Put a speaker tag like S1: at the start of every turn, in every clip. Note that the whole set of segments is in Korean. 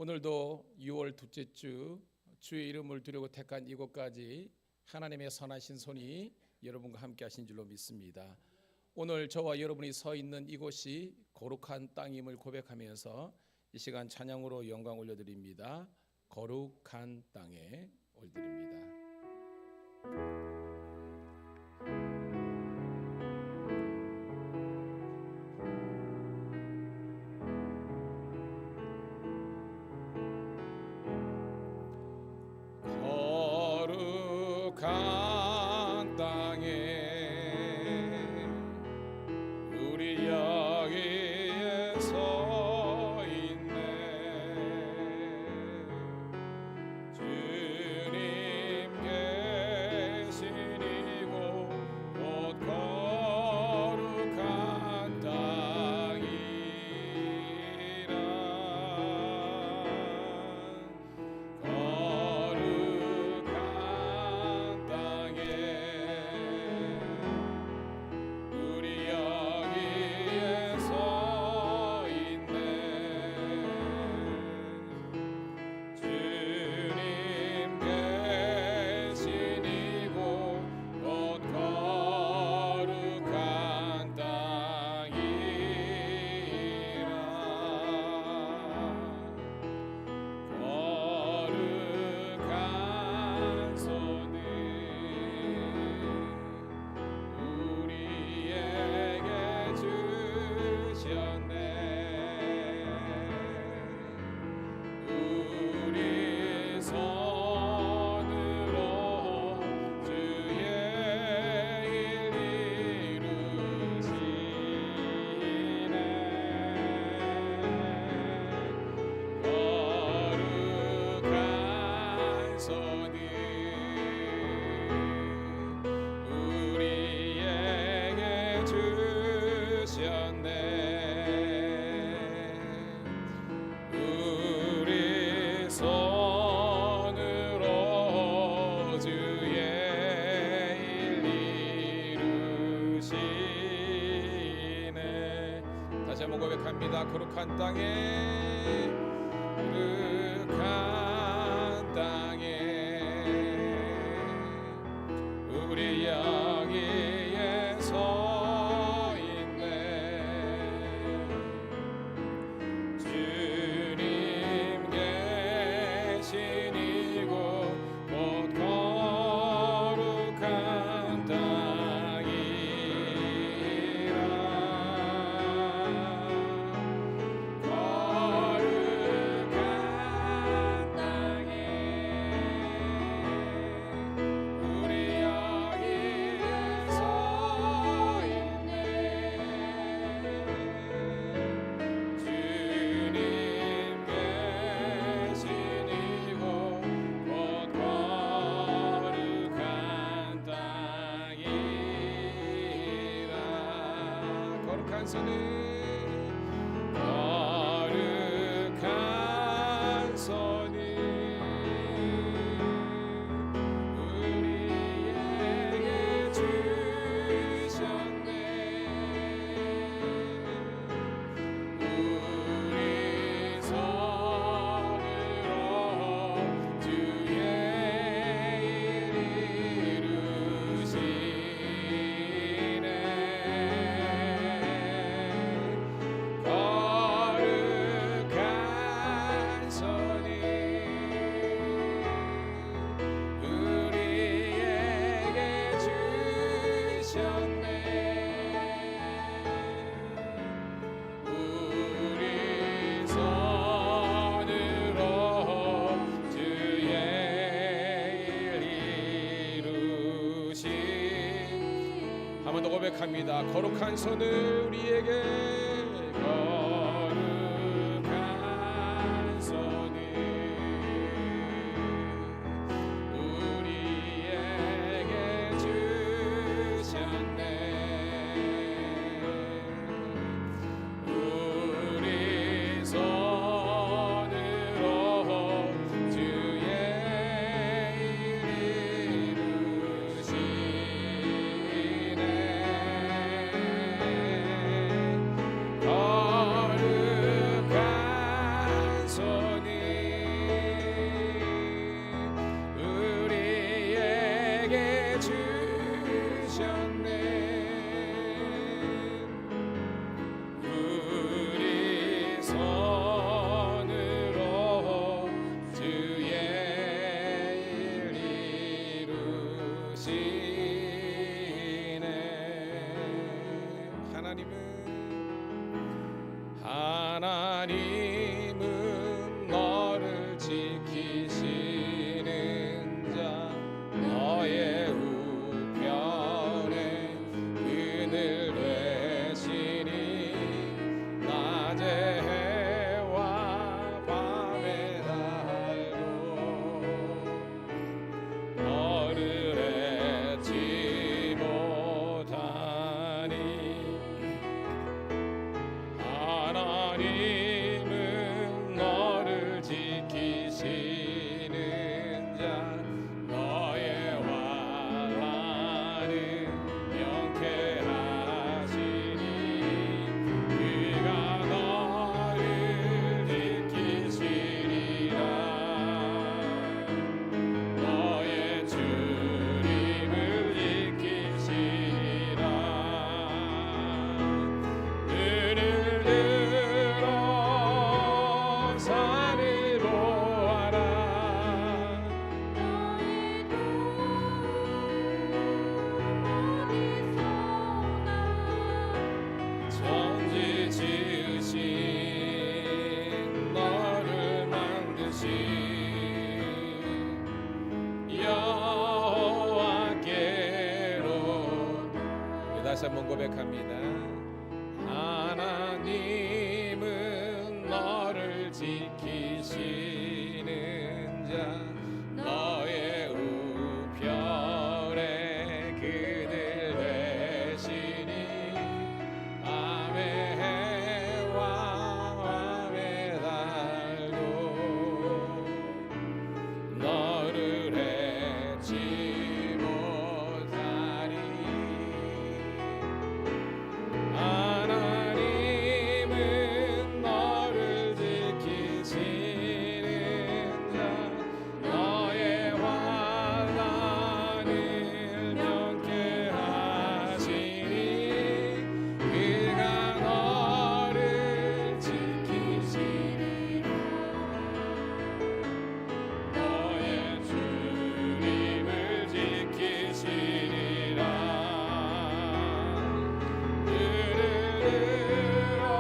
S1: 오늘도 6월 둘째 주 주의 이름을 두려고 택한 이곳까지 하나님의 선하신 손이 여러분과 함께 하신 줄로 믿습니다. 오늘 저와 여러분이 서 있는 이곳이 거룩한 땅임을 고백하면서 이 시간 찬양으로 영광 올려드립니다. 거룩한 땅에 올려드립니다. 거룩한 땅에 우리 여기에 서 있네. 주님 계신 이곳 곧 거룩한 땅이라. 다시 한번 고백합니다. 거룩한 땅에, 거룩한 땅에 우리 여기에 서 있네. 주님 계신 이곳 곧 거룩한 땅이 거룩한 손이 우리에게 주셨네. 우리 손으로 주의 일 이루시네. 한 번 더 고백합니다. 거룩한 손을 우리에게, 거룩한 손을 우리에게 주셨네. 우리 손으로 주의 일 이루시네. 다시 한번 고백합니다. 하나님은 너를 지키시는 자 너의 우편에 그들 되시니 밤의 해와 밤의 달도 너를 해치 못하리. 하나님은 너를 지키시는 자 너의 환난을 면케 하시니 그가 너를 지키시리라. 너의 주님을 지키시리라. 들으러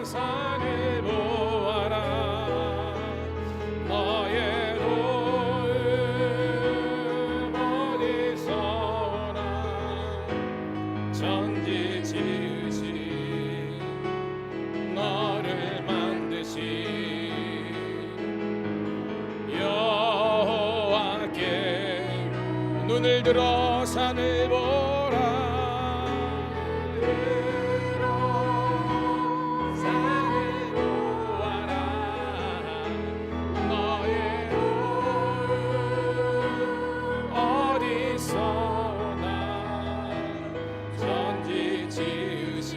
S1: 산을 보아라. 너의 도움 어디서나 천지 지으신 너를 만드신 여호와께 눈을 들어 산을 보라. 산을 보아라. 너의 도움 어디서나 천지 지으신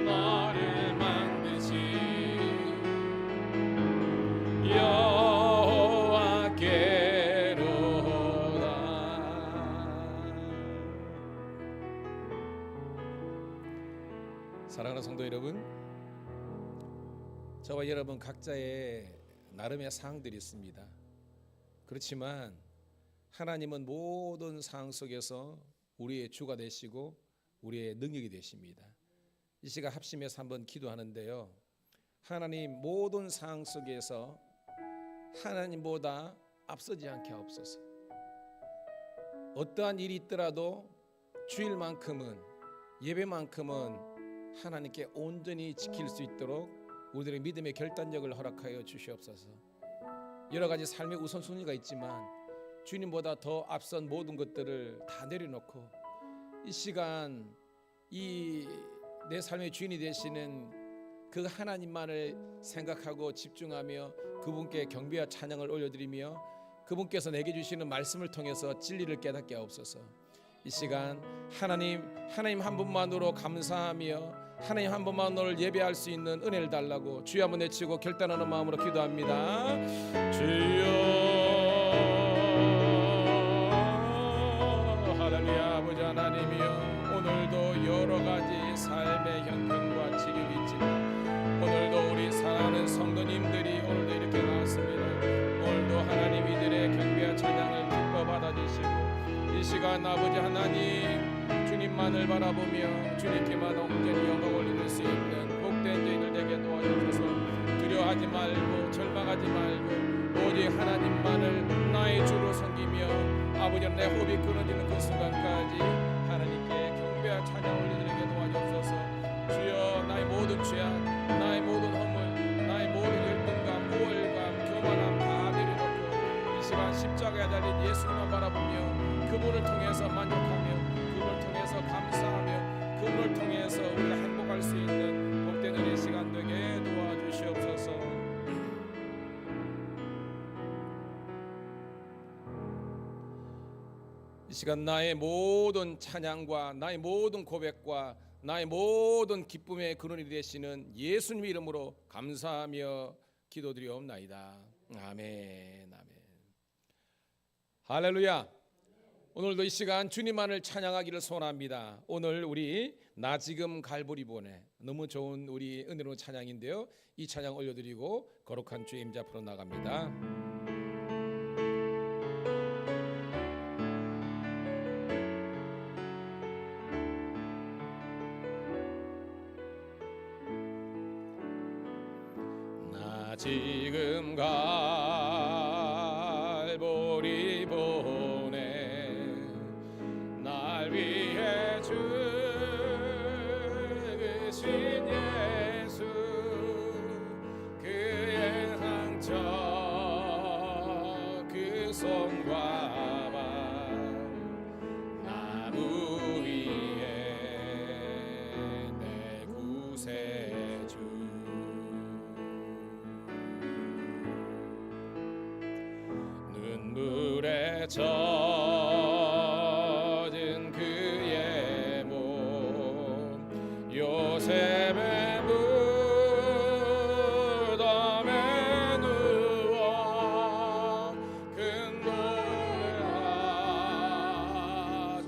S1: 너를 만드신 여호와께로다. 사랑하는 성도 여러분, 저와 여러분 각자의 나름의 상황들이 있습니다. 그렇지만 하나님은 모든 상황 속에서 우리의 주가 되시고 우리의 능력이 되십니다. 이 시간 합심해서 한번 기도하는데요, 하나님 모든 상황 속에서 하나님보다 앞서지 않게 하옵소서. 어떠한 일이 있더라도 주일만큼은, 예배만큼은 하나님께 온전히 지킬 수 있도록 우리들의 믿음의 결단력을 허락하여 주시옵소서. 여러 가지 삶의 우선순위가 있지만 주님보다 더 앞선 모든 것들을 다 내려놓고 이 시간 이 내 삶의 주인이 되시는 그 하나님만을 생각하고 집중하며 그분께 경배와 찬양을 올려드리며 그분께서 내게 주시는 말씀을 통해서 진리를 깨닫게 하옵소서. 이 시간 하나님 한 분만으로 감사하며 하나님 한 분만으로 예배할 수 있는 은혜를 달라고 주여 한번 외치고 결단하는 마음으로 기도합니다. 주여, 할렐루야. 아버지 하나님이여, 오늘도 여러 가지 삶의 형편과 지경이 있지만 오늘도 우리 사랑하는 성도님들이 오늘도 이렇게 나왔습니다. 오늘도 하나님 이들의 경배와 찬양을 기뻐 받아주시고 이 시간 아버지 하나님 주님만을 바라보며 주님께만 온전히 영광 올릴 수 있는 복된 저희들 되게 도와주셔서 두려워하지 말고 절망하지 말고 오직 하나님만을 나의 주로 섬기며 아버지 내 호흡이 끊어지는 그 순간까지 하나님께 경배와 찬양 올려드리게 도와주셔서 주여, 나의 모든 죄악, 나의 모든 허물, 나의 모든 열등감, 우월감, 교만함 다 내려놓고 이 시간 십자가에 달린 예수님만 바라보며 그분을 통해서 만족하며 그분을 통해서 감사하며 그분을 통해서 우리가 행복할 수 있는 복된 은혜의 시간 되게 도와주시옵소서. 이 시간 나의 모든 찬양과 나의 모든 고백과 나의 모든 기쁨의 근원이 되시는 예수님 이름으로 감사하며 기도드리옵나이다. 아멘, 아멘. 할렐루야. 오늘도 이 시간 주님만을 찬양하기를 소원합니다. 오늘 우리 나 지금 갈보리본에 너무 좋은 우리 은혜로운 찬양인데요, 이 찬양 올려드리고 거룩한 주의 임재 앞으로 나갑니다. 나 지금 갈보리 보내 나 성과 나무 위에 내 구세주 눈물에 젖은 그의 몸 요셉의 무덤에 누워 근동에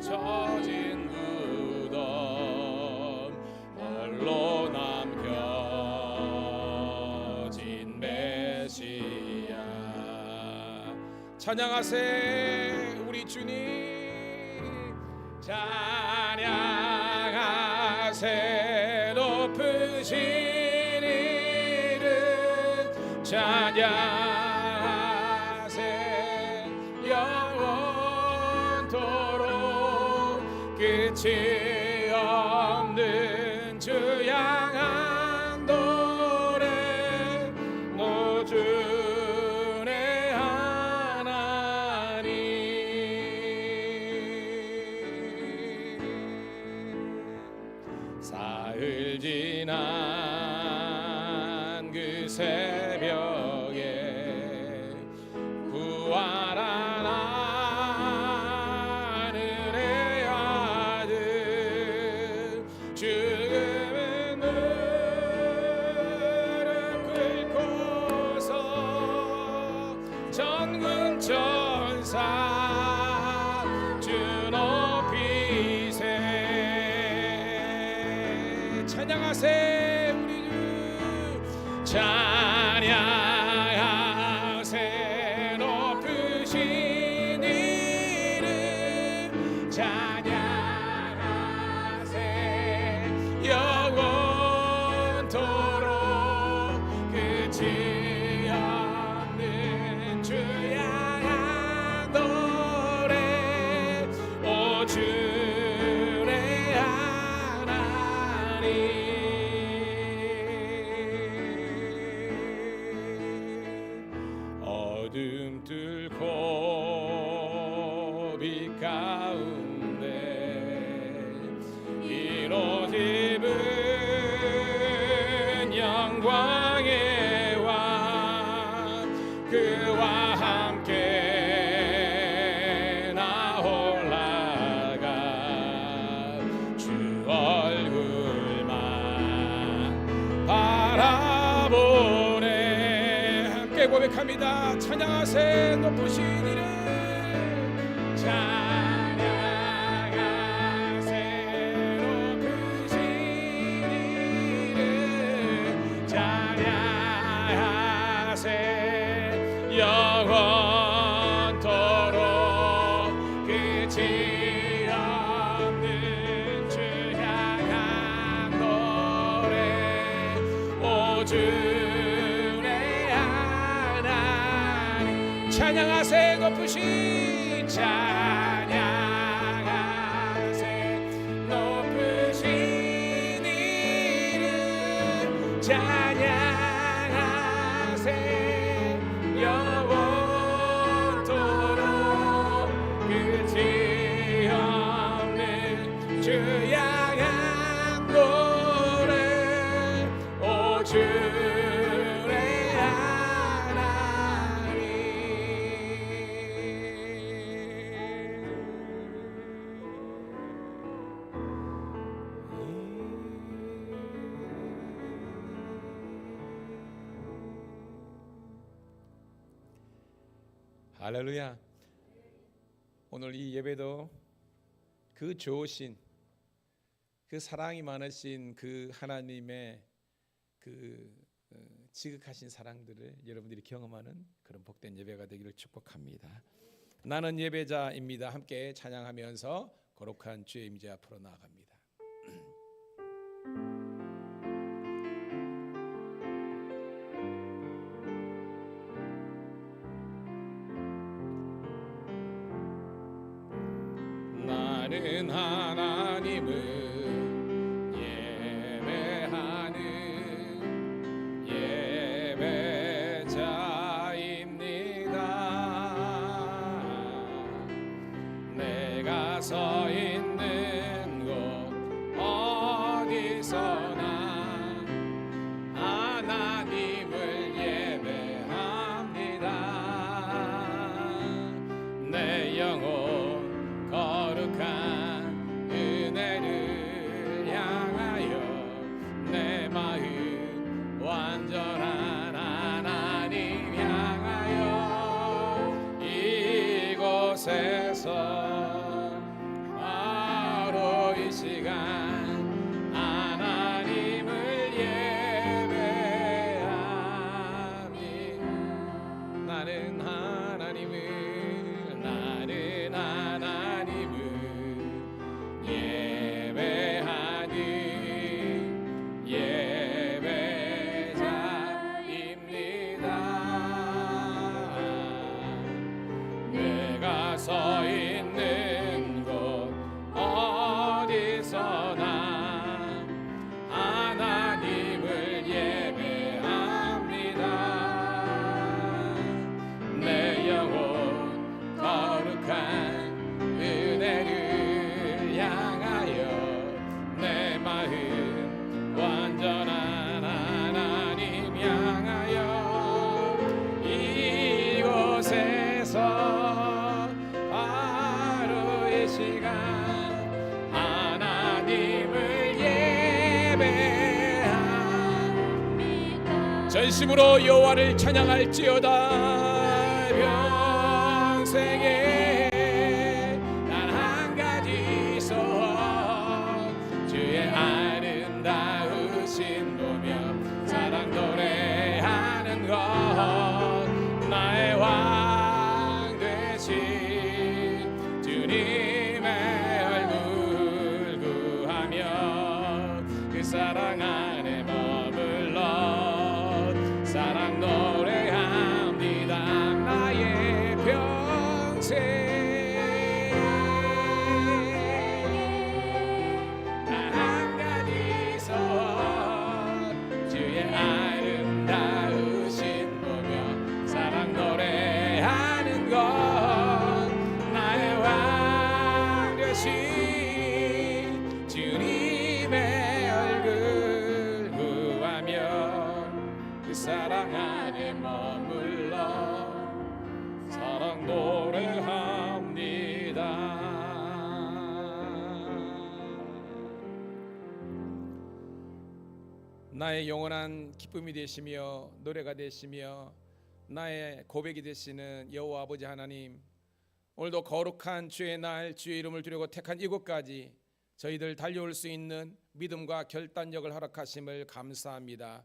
S1: 젖은 무덤 홀로 남겨진 메시아 찬양하세 우리 주님 찬양하세 높으신 이름 찬양하세 영원토록 끝이 없는 주 향한 노래 노주의 하나님 사흘 지난 그 새벽에 부활한 하늘의 아들 죽음의 무릎 꿇고서 전군 천사 주 높이세 찬양하세 우리 주 찬양하세 높으신 이름 찬양하세 영원토록 끝이 없는 주 향한 노래 오 주의 하나님 어둠 뚫고 빛 가운데 이루어짐은 영광의 왕 그와 함께 나 올라가 주 얼굴만 바라보네 함께 고백합니다 찬양하세 높으신 이름 찬양하세 높으신 이름 찬양하세 영원토록 끝이 없는 주 향한 노래 오 주의 하나님 찬양하세 높으신 찬양하세 높으신 이름 찬양하세 영원토록 끝이 없는 주 향한 노래 오 주의 하나님 할렐루야. 오늘 이 예배도 그 좋으신 그 사랑이 많으신 그 하나님의 그 지극하신 사랑들을 여러분들이 경험하는 그런 복된 예배가 되기를 축복합니다. 나는 예배자입니다. 함께 찬양하면서 거룩한 주의 임재 앞으로 나아갑니다. 나는 하나님을 예배하는 예배자입니다. 하나님을 예배합니다. 내 영혼 거룩한 은혜를 향하여 내 마음 완전한 하나님 향하여 이곳에서 바로 이 시간 하나님을 예배합니다. 나는 하나님을 예배하는 예배자입니다. 내가 서 있는 곳 어디서나 하나님을 예배합니다. 내 영혼 거룩한 은혜를 향하여 내 마음 완전한 하나님 향하여 이곳에서 바로 이 시간 하나님을 예배합니다. 전심으로 여호와를 찬양할지어다. 평생에 단 한 가지 소원 주의 아름다우신 보며 사랑 노래하는 것 나의 왕 되신 주님의 얼굴 구하며 그 사랑 안에 머물러 사랑 노래합니다. 나의 평생 단 한 가지 소원 주의 아름다우신 보며 사랑 노래하는 것 나의 왕 되신 주님의 얼굴 구하며 그 사랑 안에 머물러 사랑 노래합니다. 나의 영원한 기쁨이 되시며 노래가 되시며 나의 고백이 되시는 여호와 아버지 하나님, 오늘도 거룩한 주의 날 주의 이름을 두려고 택한 이곳까지 저희들 달려올 수 있는 믿음과 결단력을 허락하심을 감사합니다.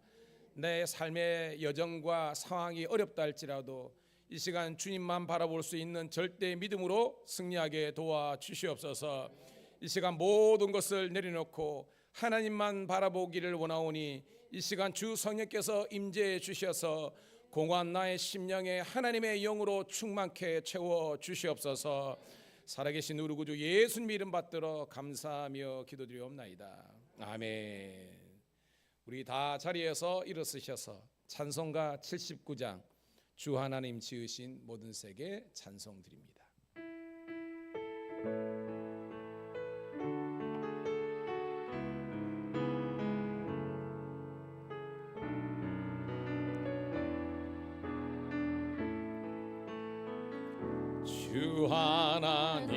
S1: 내 삶의 여정과 상황이 어렵다 할지라도 이 시간 주님만 바라볼 수 있는 절대 믿음으로 승리하게 도와주시옵소서. 이 시간 모든 것을 내려놓고 하나님만 바라보기를 원하오니 이 시간 주 성령께서 임재해 주셔서 공허한 나의 심령에 하나님의 영으로 충만케 채워 주시옵소서. 살아계신 우리 구주 예수님 이름 받들어 감사하며 기도드리옵나이다. 아멘. 우리 다 자리에서 일어서셔서 찬송가 79장 주 하나님 지으신 모든 세계 찬송 드립니다. 주 하나님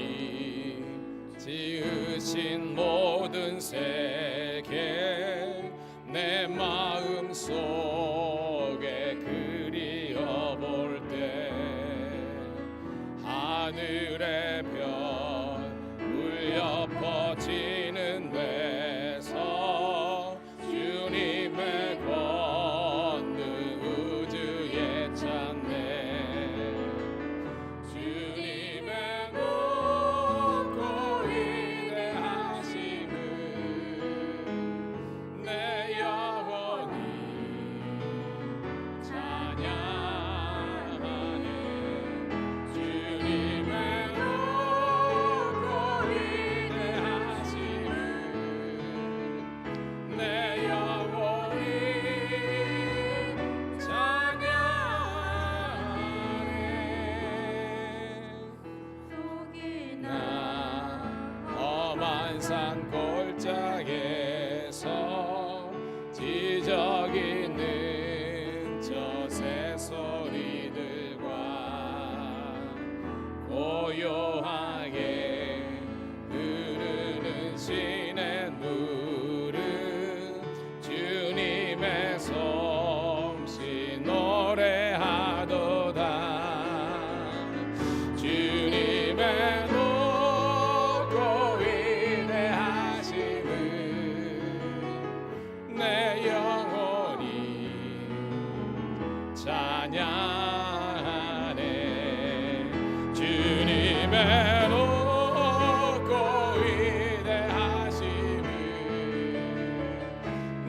S1: 지으신 모든 세계 내 마음 속에 그리어볼 때 하늘의 별 울려 퍼지는 데서 주님의 권능 우주에 찾네. 주님의 높고 위대하심을 내 영혼이 찬양하네. 주님의 높고 위대하심을 내 영혼이 찬양하네. 나 험한 산 골짜기에서 지적 있는 노래하도다. 주님의 높고 위대하심을 내 영혼이 찬양하네. 주님의 높고 위대하심을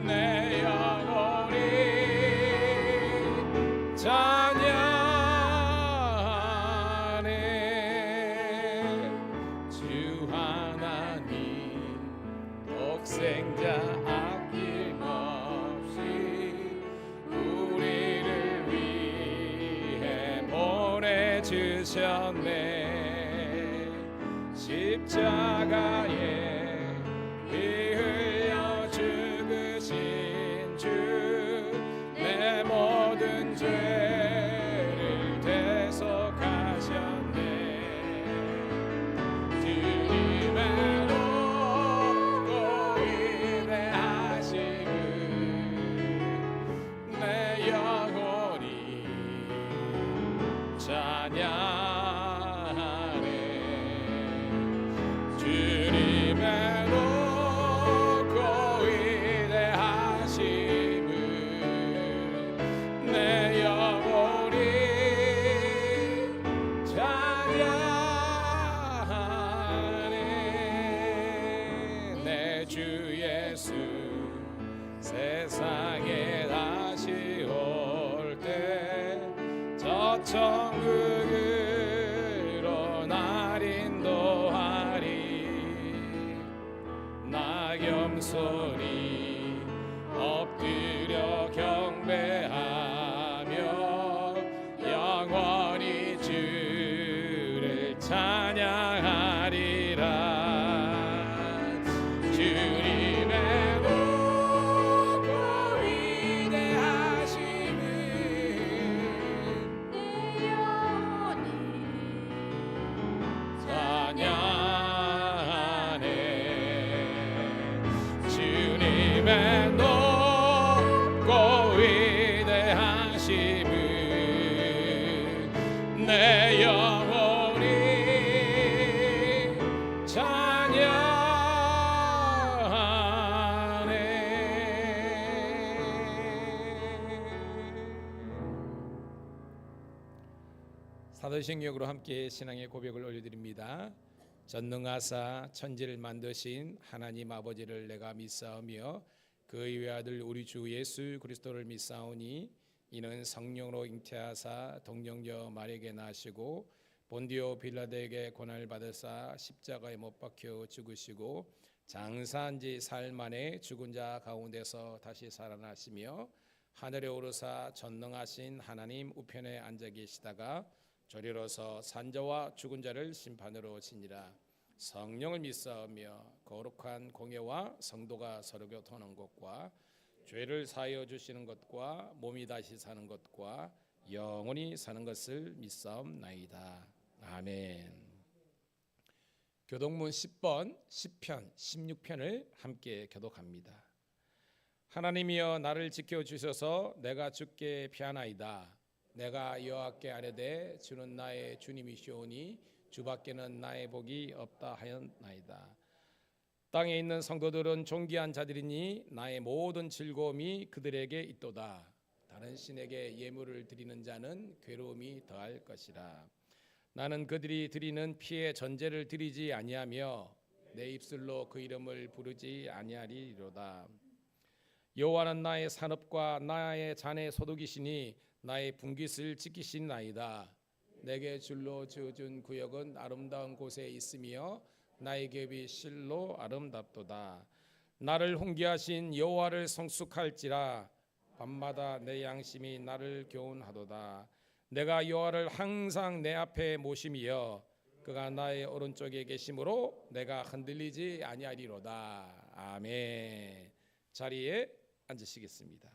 S1: 내 영혼이 찬양하네. 주 하나님 독생자 아낌없이 우리를 위해 보내주셨네. 십자가에 피 흘려 죽으신 주 내 모든 죄를 대속하셨네. 주님의 높고 위대하심을 내 영혼이 찬양하네. 주님의 높고 위대하심을 내 영혼이 찬양하네. 내 주 예수 세상에 다시 올 때 저 천국으로 날 인도하리. 나 겸손히 엎드려 경배하며 영원히 주를 찬양하리라. 주님의 높고 위대하심을
S2: 내 영혼이
S1: 찬양하네. 주님의 높고 위대하심을 내 영혼이 찬양하네. 사도신경으로 함께 신앙의 고백을 올려드립니다. 전능하사 천지를 만드신 하나님 아버지를 내가 믿사오며 그의 외아들 우리 주 예수 그리스도를 믿사오니 이는 성령으로 잉태하사 동정녀 마리아에게 나시고 본디오 빌라도에게 고난을 받으사 십자가에 못 박혀 죽으시고 장사한 지 사흘 만에 죽은 자 가운데서 다시 살아나시며 하늘에 오르사 전능하신 하나님 우편에 앉아 계시다가 저리로서 산자와 죽은 자를 심판으로 지니라. 성령을 믿사오며 거룩한 공예와 성도가 서로 교통하는 것과 죄를 사하여 주시는 것과 몸이 다시 사는 것과 영원히 사는 것을 믿사옵나이다. 아멘. 교독문 10번 10편 16편을 함께 교독합니다. 하나님이여 나를 지켜주셔서 내가 주께 피하나이다. 내가 여호와께 아뢰되 주는 나의 주님이시오니 주밖에는 나의 복이 없다 하였나이다. 땅에 있는 성도들은 존귀한 자들이니 나의 모든 즐거움이 그들에게 있도다. 다른 신에게 예물을 드리는 자는 괴로움이 더할 것이라. 나는 그들이 드리는 피의 전제를 드리지 아니하며 내 입술로 그 이름을 부르지 아니하리로다. 여호와는 나의 산업과 나의 잔의 소득이시니 나의 분깃을 지키시나이다. 내게 줄로 지어준 구역은 아름다운 곳에 있으며 나의 겹이 실로 아름답도다. 나를 훈계하신 여호와를 성숙할지라. 밤마다 내 양심이 나를 교훈하도다. 내가 여호와를 항상 내 앞에 모심이여 그가 나의 오른쪽에 계심으로 내가 흔들리지 아니하리로다. 아멘. 자리에 앉으시겠습니다.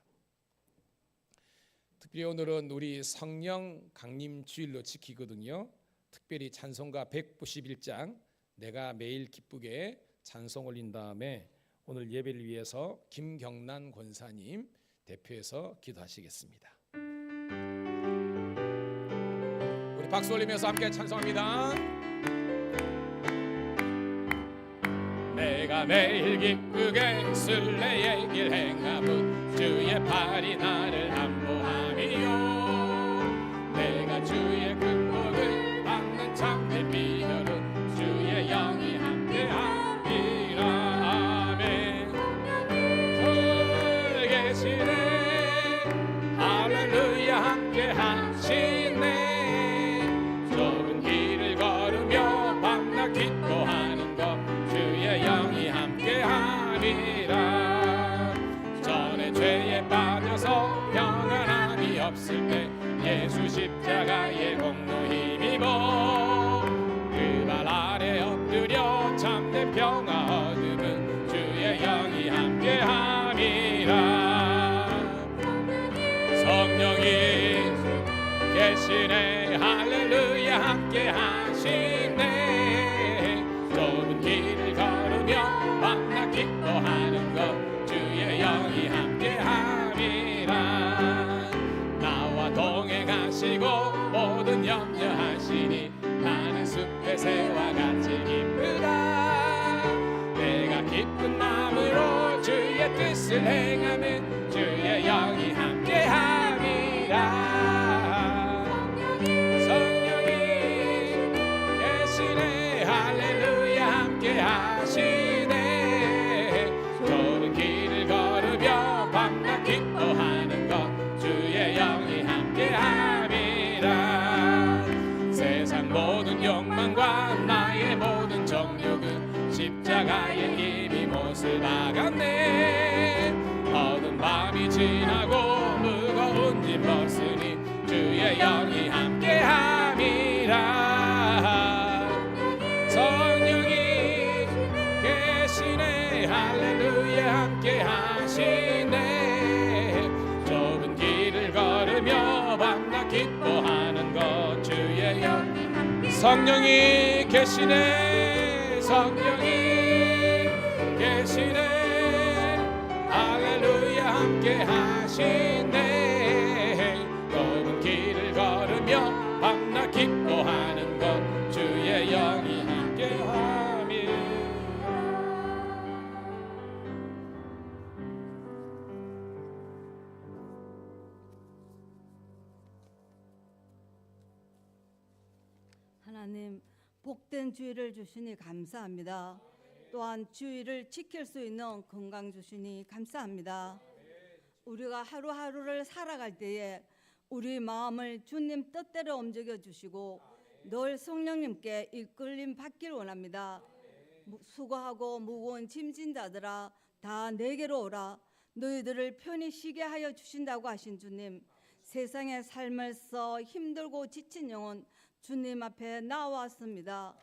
S1: 특별히 오늘은 우리 성령 강림 주일로 지키거든요. 특별히 찬송가 191장 내가 매일 기쁘게 찬송 올린 다음에 오늘 예배를 위해서 김경란 권사님 대표해서 기도하시겠습니다. 박수 올리면서 함께 찬송합니다. 내가 매일 기쁘게 순례의 길 행함은 주의 팔이 나를 안보함이요. 내가 주의 근복을 받는 참된 비결은 주의 영이 함께함이라. 아멘. 주 계시네 할렐루야 함께하시네. 좁은 길을 걸으며 밤낮 기도하는 것 주의 영이 함께함이라. 전에 죄에 빠져서 평안함이 없을 때 예수 십자가의 공로 힘입어 그 발 아래 엎드려 참된 평화 얻음은 주의 영이 함께함이라. 성령이 계시네 할렐루야 함께하시네. 좁은 길을 걸으며 밤낮 기도하는 것 주의 영이 함께함이라. 나와 동행하시고 모든 염려하시니 나는 숲의 새와 같이 기쁘다. 내가 기쁜 마음으로 주의 뜻을 행하면 주의 영이 함께함이라. 하시네. 좁은 길을 걸으며 밤낮 기도하는 것 주의 영이 함께함이라. 세상 모든 욕망과 나의 모든 정욕은 십자가의 힘이 못을 박았네. 어두운 밤이 지나고 무거운 짐 벗으니 주의 영이 함께함이라. 할렐루야 함께하시네. 좁은 길을 걸으며 밤낮 기도하는 것 주의 영. 성령이 계시네. 성령이 계시네. 할렐루야 함께하시네. 좁은 길을 걸으며 밤낮 기도하는 것 주의 영이 함께하시네.
S3: 하나님, 복된 주의를 주시니 감사합니다. 또한 주의를 지킬 수 있는 건강 주시니 감사합니다. 우리가 하루하루를 살아갈 때에 우리 마음을 주님 뜻대로 움직여 주시고 늘 성령님께 이끌림 받기를 원합니다. 수고하고 무거운 짐진 자들아 다 내게로 오라. 너희들을 편히 쉬게 하여 주신다고 하신 주님, 세상의 삶에서 힘들고 지친 영혼 주님 앞에 나왔습니다.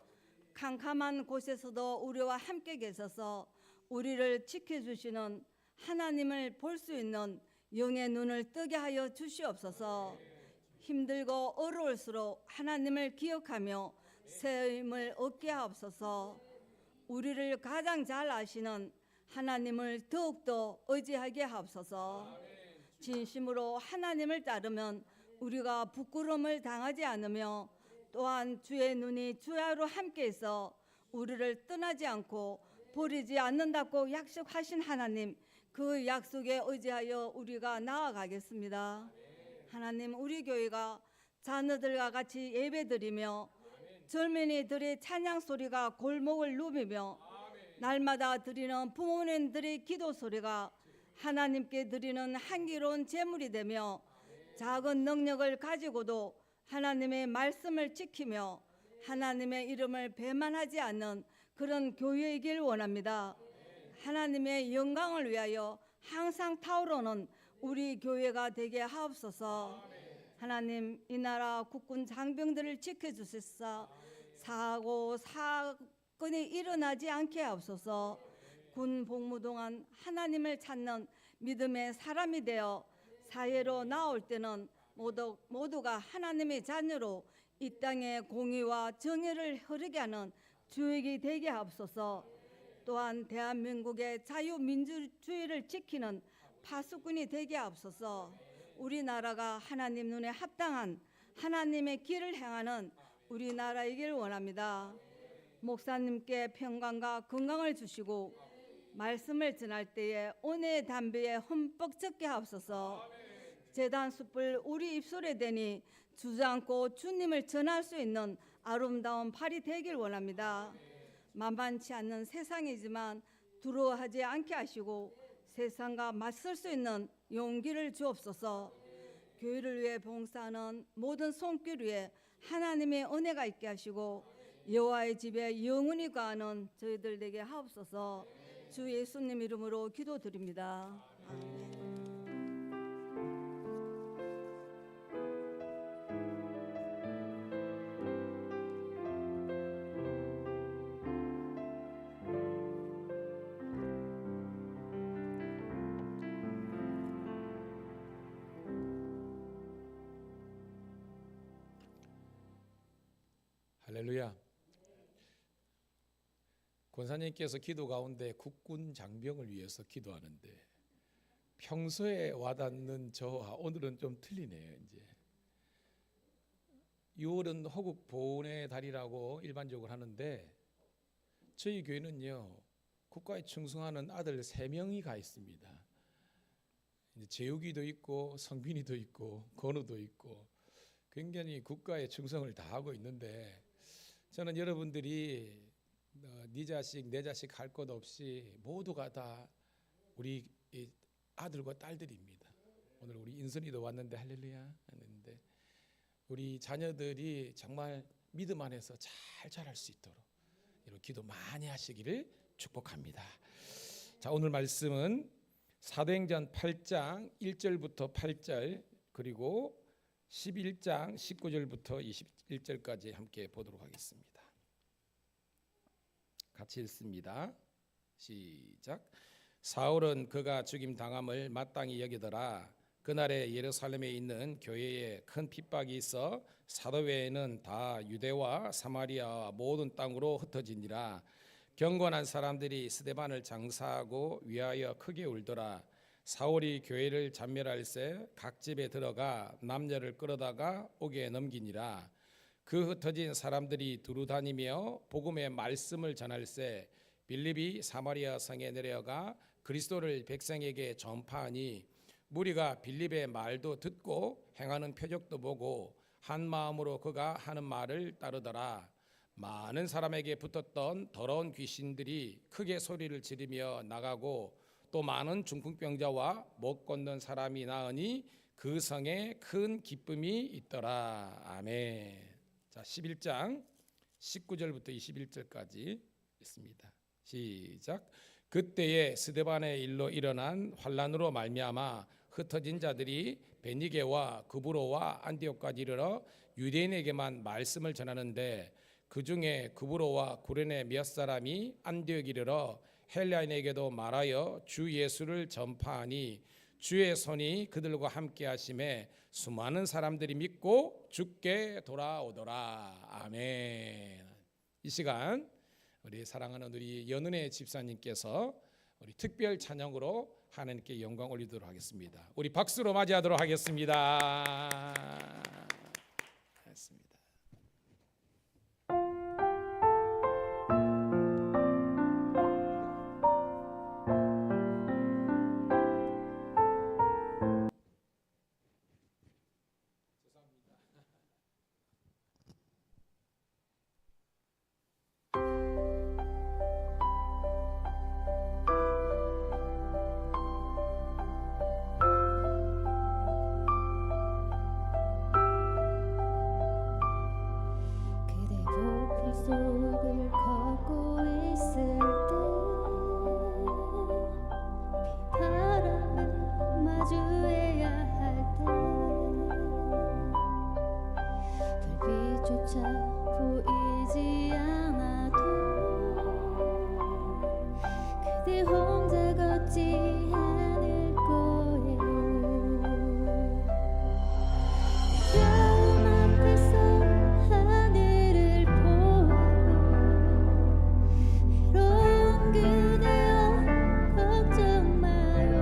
S3: 캄캄한 곳에서도 우리와 함께 계셔서 우리를 지켜주시는 하나님을 볼 수 있는 영의 눈을 뜨게 하여 주시옵소서. 힘들고 어려울수록 하나님을 기억하며 새 힘을 얻게 하옵소서. 우리를 가장 잘 아시는 하나님을 더욱더 의지하게 하옵소서. 진심으로 하나님을 따르면 우리가 부끄러움을 당하지 않으며 또한 주의 눈이 주야로 함께해서 우리를 떠나지 않고 버리지 않는다고 약속하신 하나님, 그 약속에 의지하여 우리가 나아가겠습니다. 하나님, 우리 교회가 자녀들과 같이 예배드리며 젊은이들의 찬양 소리가 골목을 누비며 날마다 드리는 부모님들의 기도 소리가 하나님께 드리는 향기로운 제물이 되며 작은 능력을 가지고도 하나님의 말씀을 지키며 하나님의 이름을 배만하지 않는 그런 교회이길 원합니다. 하나님의 영광을 위하여 항상 타오르는 우리 교회가 되게 하옵소서. 하나님, 이 나라 국군 장병들을 지켜주시사 사고 사건이 일어나지 않게 하옵소서. 군 복무 동안 하나님을 찾는 믿음의 사람이 되어 사회로 나올 때는 모두가 하나님의 자녀로 이 땅에 공의와 정의를 흐르게 하는 주역이 되게 하옵소서. 또한 대한민국의 자유민주주의를 지키는 파수꾼이 되게 하옵소서. 우리나라가 하나님 눈에 합당한 하나님의 길을 행하는 우리나라이길 원합니다. 목사님께 평강과 건강을 주시고 말씀을 전할 때에 온의 담비에 흠뻑 적게 하옵소서. 제단 숯불 우리 입술에 대니 주저앉고 주님을 전할 수 있는 아름다운 팔이 되길 원합니다. 만만치 않는 세상이지만 두려워하지 않게 하시고 세상과 맞설 수 있는 용기를 주옵소서. 교회를 위해 봉사하는 모든 손길 위에 하나님의 은혜가 있게 하시고 여호와의 집에 영원히 거하는 저희들 되게 하옵소서. 주 예수님 이름으로 기도드립니다. 아멘.
S1: 할렐루야. 권사님께서 기도 가운데 국군 장병을 위해서 기도하는데 평소에 와닿는 저와 오늘은 좀 틀리네요. 이제 6월은 호국 보훈의 달이라고 일반적으로 하는데 저희 교회는요 국가에 충성하는 아들 3명이 가 있습니다. 이제 재욱이도 있고 성빈이도 있고 건우도 있고 굉장히 국가에 충성을 다하고 있는데 저는 여러분들이 네 자식 내 자식 할 것 없이 모두가 다 우리 아들과 딸들입니다. 오늘 우리 인선이도 왔는데 할렐루야 했는데 우리 자녀들이 정말 믿음 안에서 잘 자랄 수 있도록 이런 기도 많이 하시기를 축복합니다. 자, 오늘 말씀은 사도행전 8장 1절부터 8절 그리고 11장 19절부터 21절까지 함께 보도록 하겠습니다. 같이 읽습니다. 시작. 사울은 그가 죽임 당함을 마땅히 여기더라. 그날에 예루살렘에 있는 교회에 큰 핍박이 있어 사도회에는 다 유대와 사마리아 모든 땅으로 흩어지니라. 경건한 사람들이 스데반을 장사하고 위하여 크게 울더라. 사울이 교회를 잔멸할새 각 집에 들어가 남녀를 끌어다가 옥에 넘기니라. 그 흩어진 사람들이 두루 다니며 복음의 말씀을 전할새 빌립이 사마리아 성에 내려가 그리스도를 백성에게 전파하니 무리가 빌립의 말도 듣고 행하는 표적도 보고 한 마음으로 그가 하는 말을 따르더라. 많은 사람에게 붙었던 더러운 귀신들이 크게 소리를 지르며 나가고 또 많은 중풍병자와 못 걷는 사람이 나으니 그 성에 큰 기쁨이 있더라. 아멘. 자, 11장 19절부터 21절까지 있습니다. 시작. 그때에 스데반의 일로 일어난 환란으로 말미암아 흩어진 자들이 베니게와 구브로와 안디옥까지 이르러 유대인에게만 말씀을 전하는데 그 중에 구브로와 구레네 몇 사람이 안디옥 이르러 헬라인에게도 말하여 주 예수를 전파하니 주의 손이 그들과 함께 하심에 수많은 사람들이 믿고 주께 돌아오더라. 아멘. 이 시간 우리 사랑하는 우리 연은혜 집사님께서 우리 특별 찬양으로 하나님께 영광 올리도록 하겠습니다. 우리 박수로 맞이하도록 하겠습니다. 했습니다.
S2: 속을 걷고 있을 때 비바람을 마주해야 할 때 불빛조차 보이지 않아도 그대 혼자 걷지 않을 거예요. 두려움 앞에서 하늘을 보아요. 외로운 그대여 걱정 마요.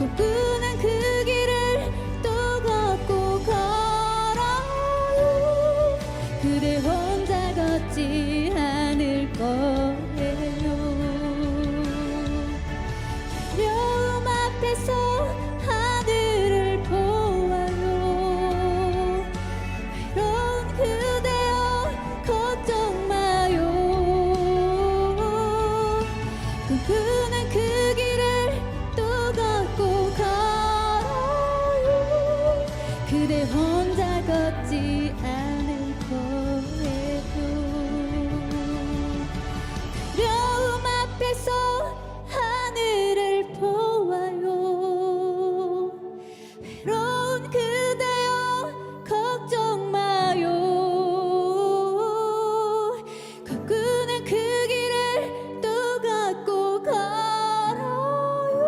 S2: 꿈꾸는 그 길을 또 걷고 걸어요. 그대 혼자 걷지 않을 거예요. 두려움 앞에서 하늘을 보아요. 외로운 그대여 걱정 마요. 꿈꾸는 그 길을 또 걷고 걸어요. 그대 혼자 걷지 않을 거예요. 두려움 앞에서 하늘을 보아요. 외로운 그대여 걱정 마요. 꿈꾸는 그 길을 또 걷고 걸어요.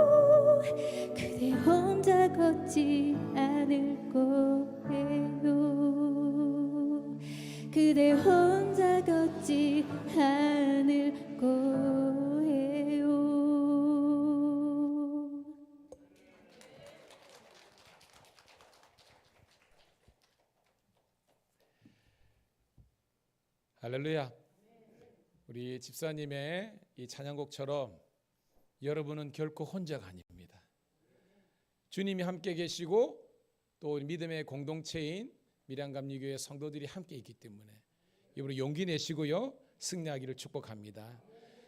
S2: 그대 혼자 걷지 않을 거예요. 그대 혼자 걷지 않을 거예요.
S1: 할렐루야. 우리 집사님의 이 찬양곡처럼 여러분은 결코 혼자가 아닙니다. 주님이 함께 계시고 또 믿음의 공동체인 밀양감리교회 성도들이 함께 있기 때문에 이번에 용기 내시고요, 승리하기를 축복합니다.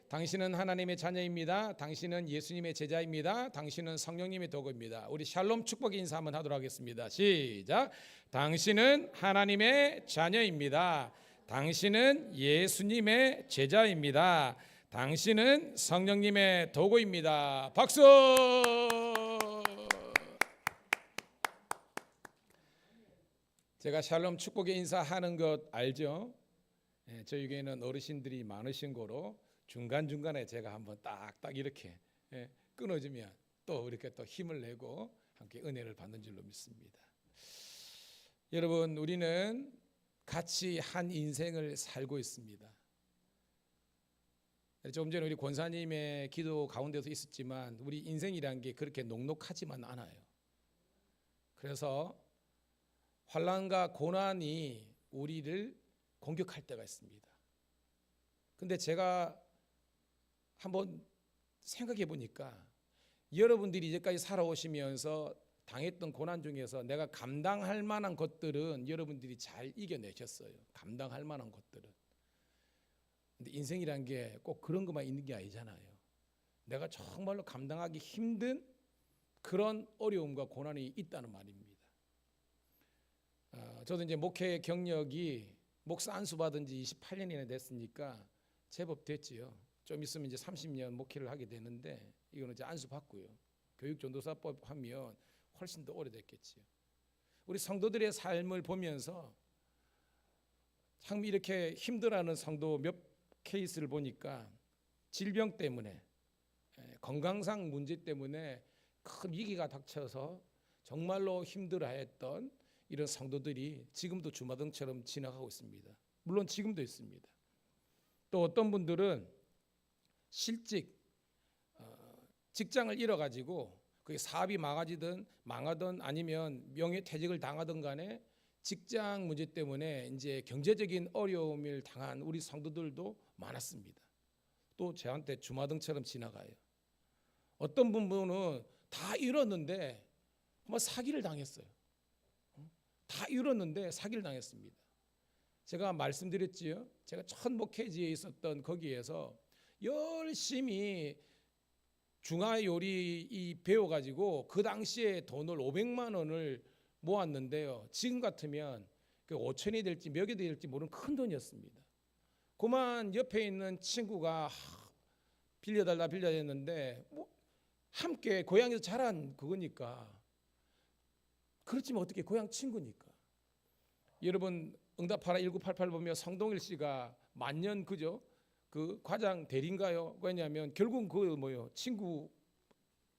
S1: 당신은 하나님의 자녀입니다. 당신은 예수님의 제자입니다. 당신은 성령님의 도구입니다. 우리 샬롬 축복 인사 한번 하도록 하겠습니다. 시작. 당신은 하나님의 자녀입니다. 당신은 예수님의 제자입니다. 당신은 성령님의 도구입니다. 박수! 제가 샬롬 축복의 인사하는 것 알죠? 저희 교회는 어르신들이 많으신 거로 중간중간에 제가 한번 딱딱 이렇게 끊어주면 또 이렇게 또 힘을 내고 함께 은혜를 받는 줄로 믿습니다. 여러분, 우리는 같이 한 인생을 살고 있습니다. 조금 전에 우리 권사님의 기도 가운데서 있었지만 우리 인생이란 게 그렇게 녹록하지만 않아요. 그래서 환난과 고난이 우리를 공격할 때가 있습니다. 근데 제가 한번 생각해 보니까 여러분들이 이제까지 살아오시면서 당했던 고난 중에서 내가 감당할 만한 것들은 여러분들이 잘 이겨내셨어요. 감당할 만한 것들은. 근데 인생이란 게 꼭 그런 것만 있는 게 아니잖아요. 내가 정말로 감당하기 힘든 그런 어려움과 고난이 있다는 말입니다. 저도 이제 목회 경력이 목사 안수 받은 지 28년이나 됐으니까 제법 됐지요. 좀 있으면 이제 30년 목회를 하게 되는데 이거는 이제 안수 받고요. 교육 전도사법 하면 훨씬 더 오래됐겠지요. 우리 성도들의 삶을 보면서 참 이렇게 힘들어하는 성도 몇 케이스를 보니까 질병 때문에, 건강상 문제 때문에 큰 위기가 닥쳐서 정말로 힘들어했던 이런 성도들이 지금도 주마등처럼 지나가고 있습니다. 물론 지금도 있습니다. 또 어떤 분들은 실직, 직장을 잃어가지고 그게 사업이 망하든 아니면 명예퇴직을 당하든 간에 직장 문제 때문에 이제 경제적인 어려움을 당한 우리 성도들도 많았습니다. 또 저한테 주마등처럼 지나가요. 어떤 분은 다 잃었는데 한번 사기를 당했어요. 다 잃었는데 사기를 당했습니다. 제가 말씀드렸지요. 제가 첫 목회지에 있었던 거기에서 열심히 중화요리 배워가지고 그 당시에 돈을 500만 원을 모았는데요. 지금 같으면 그 5천이 될지 몇 개 될지 모르는 큰 돈이었습니다. 그만 옆에 있는 친구가 빌려달라 빌려줬는데 뭐 함께 고향에서 자란 그거니까 그렇지만 어떻게 고향 친구니까. 여러분 응답하라 1988 보면 성동일 씨가 만년 그죠? 그 과장 대리인가요? 왜냐하면 결국 그 뭐요 친구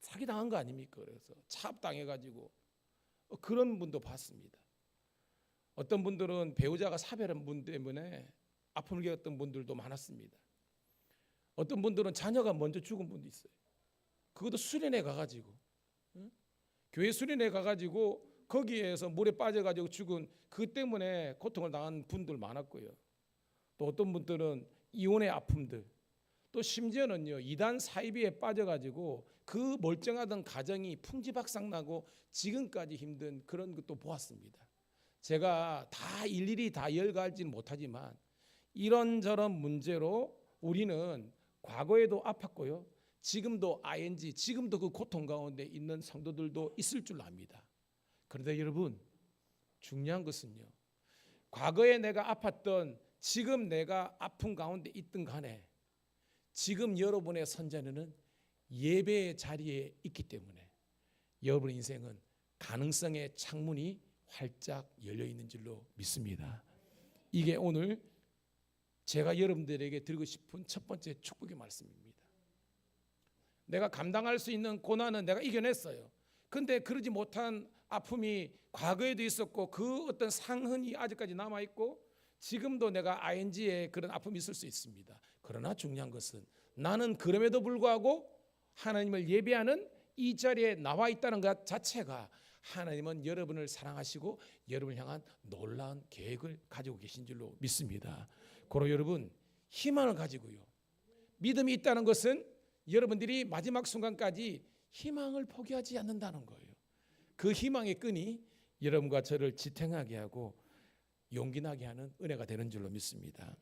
S1: 사기 당한 거 아닙니까? 그래서 차압당해가지고 그런 분도 봤습니다. 어떤 분들은 배우자가 사별한 분 때문에 아픔을 겪었던 분들도 많았습니다. 어떤 분들은 자녀가 먼저 죽은 분도 있어요. 그것도 수련회 가가지고 교회 수련회 가가지고 거기에서 물에 빠져가지고 죽은 그 때문에 고통을 당한 분들 많았고요. 또 어떤 분들은 이혼의 아픔들, 또 심지어는요 이단 사이비에 빠져가지고 그 멀쩡하던 가정이 풍지박산나고 지금까지 힘든 그런 것도 보았습니다. 제가 다 일일이 다 열거하지는 못하지만 이런저런 문제로 우리는 과거에도 아팠고요, 지금도 ING, 지금도 그 고통 가운데 있는 성도들도 있을 줄 압니다. 그런데 여러분, 중요한 것은요, 과거에 내가 아팠던, 지금 내가 아픈 가운데 있든 간에 지금 여러분의 선자는 예배의 자리에 있기 때문에 여러분 인생은 가능성의 창문이 활짝 열려 있는 줄로 믿습니다. 이게 오늘 제가 여러분들에게 드리고 싶은 첫 번째 축복의 말씀입니다. 내가 감당할 수 있는 고난은 내가 이겨냈어요. 근데 그러지 못한 아픔이 과거에도 있었고 그 어떤 상흔이 아직까지 남아있고 지금도 내가 ING에 그런 아픔이 있을 수 있습니다. 그러나 중요한 것은 나는 그럼에도 불구하고 하나님을 예배하는 이 자리에 나와 있다는 것 자체가 하나님은 여러분을 사랑하시고 여러분을 향한 놀라운 계획을 가지고 계신 줄로 믿습니다. 고로 여러분, 희망을 가지고요, 믿음이 있다는 것은 여러분들이 마지막 순간까지 희망을 포기하지 않는다는 거예요. 그 희망의 끈이 여러분과 저를 지탱하게 하고 용기 나게 하는 은혜가 되는 줄로 믿습니다.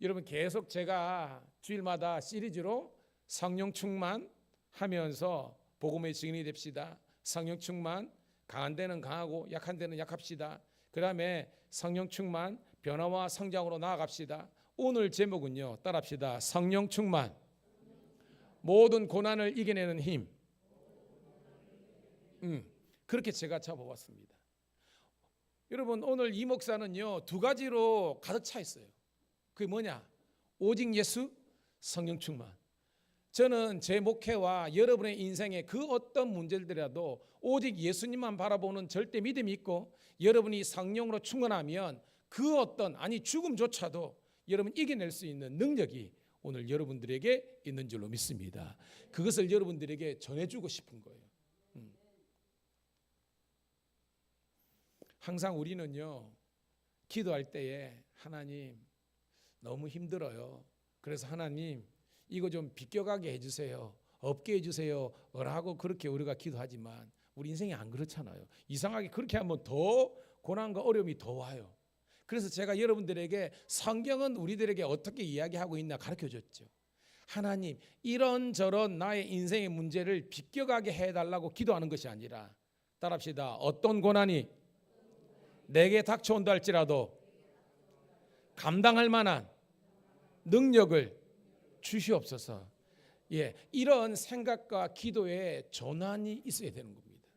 S1: 여러분, 계속 제가 주일마다 시리즈로 성령 충만하면서 복음의 증인이 됩시다. 성령 충만, 강한 데는 강하고 약한 데는 약합시다. 그 다음에 성령 충만, 변화와 성장으로 나아갑시다. 오늘 제목은요, 따라합시다. 성령 충만, 모든 고난을 이겨내는 힘. 그렇게 제가 잡아봤습니다. 여러분, 오늘 이 목사는요 두 가지로 가득 차 있어요. 그게 뭐냐? 오직 예수, 성령 충만. 저는 제 목회와 여러분의 인생의 그 어떤 문제들이라도 오직 예수님만 바라보는 절대 믿음이 있고 여러분이 성령으로 충만하면 그 어떤, 아니 죽음조차도 여러분 이겨낼 수 있는 능력이 오늘 여러분들에게 있는 줄로 믿습니다. 그것을 여러분들에게 전해주고 싶은 거예요. 항상 우리는요 기도할 때에 하나님 너무 힘들어요. 그래서 하나님 이거 좀 비껴가게 해주세요, 없게 해주세요 라고 그렇게 우리가 기도하지만 우리 인생이 안 그렇잖아요. 이상하게 그렇게 하면 더 고난과 어려움이 더 와요. 그래서 제가 여러분들에게 성경은 우리들에게 어떻게 이야기하고 있나 가르쳐줬죠. 하나님 이런저런 나의 인생의 문제를 비껴가게 해달라고 기도하는 것이 아니라, 따라합시다. 어떤 고난이 내게 닥쳐온다 할지라도 감당할 만한 능력을 주시옵소서. 이런 생각과 기도에 전환이 있어야 되는 겁니다.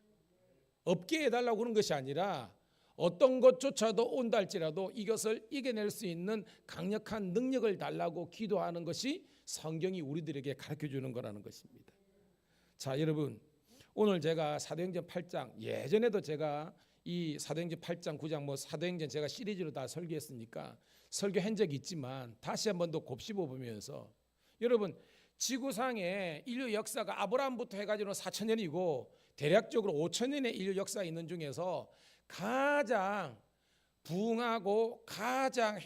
S1: 없게 해달라고 하는 것이 아니라 어떤 것조차도 온다 할지라도 이것을 이겨낼 수 있는 강력한 능력을 달라고 기도하는 것이 성경이 우리들에게 가르쳐주는 거라는 것입니다. 자, 여러분, 오늘 제가 사도행전 8장, 예전에도 제가 이 사도행전 8장 9장 사도행전 제가 시리즈로 다 설교했으니까 설교한 적이 있지만 다시 한 번 더 곱씹어 보면서, 여러분 지구상의 인류 역사가 아브라함부터 해가지고 4,000년이고 대략적으로 5,000년의 인류 역사가 있는 중에서 가장 부흥하고 가장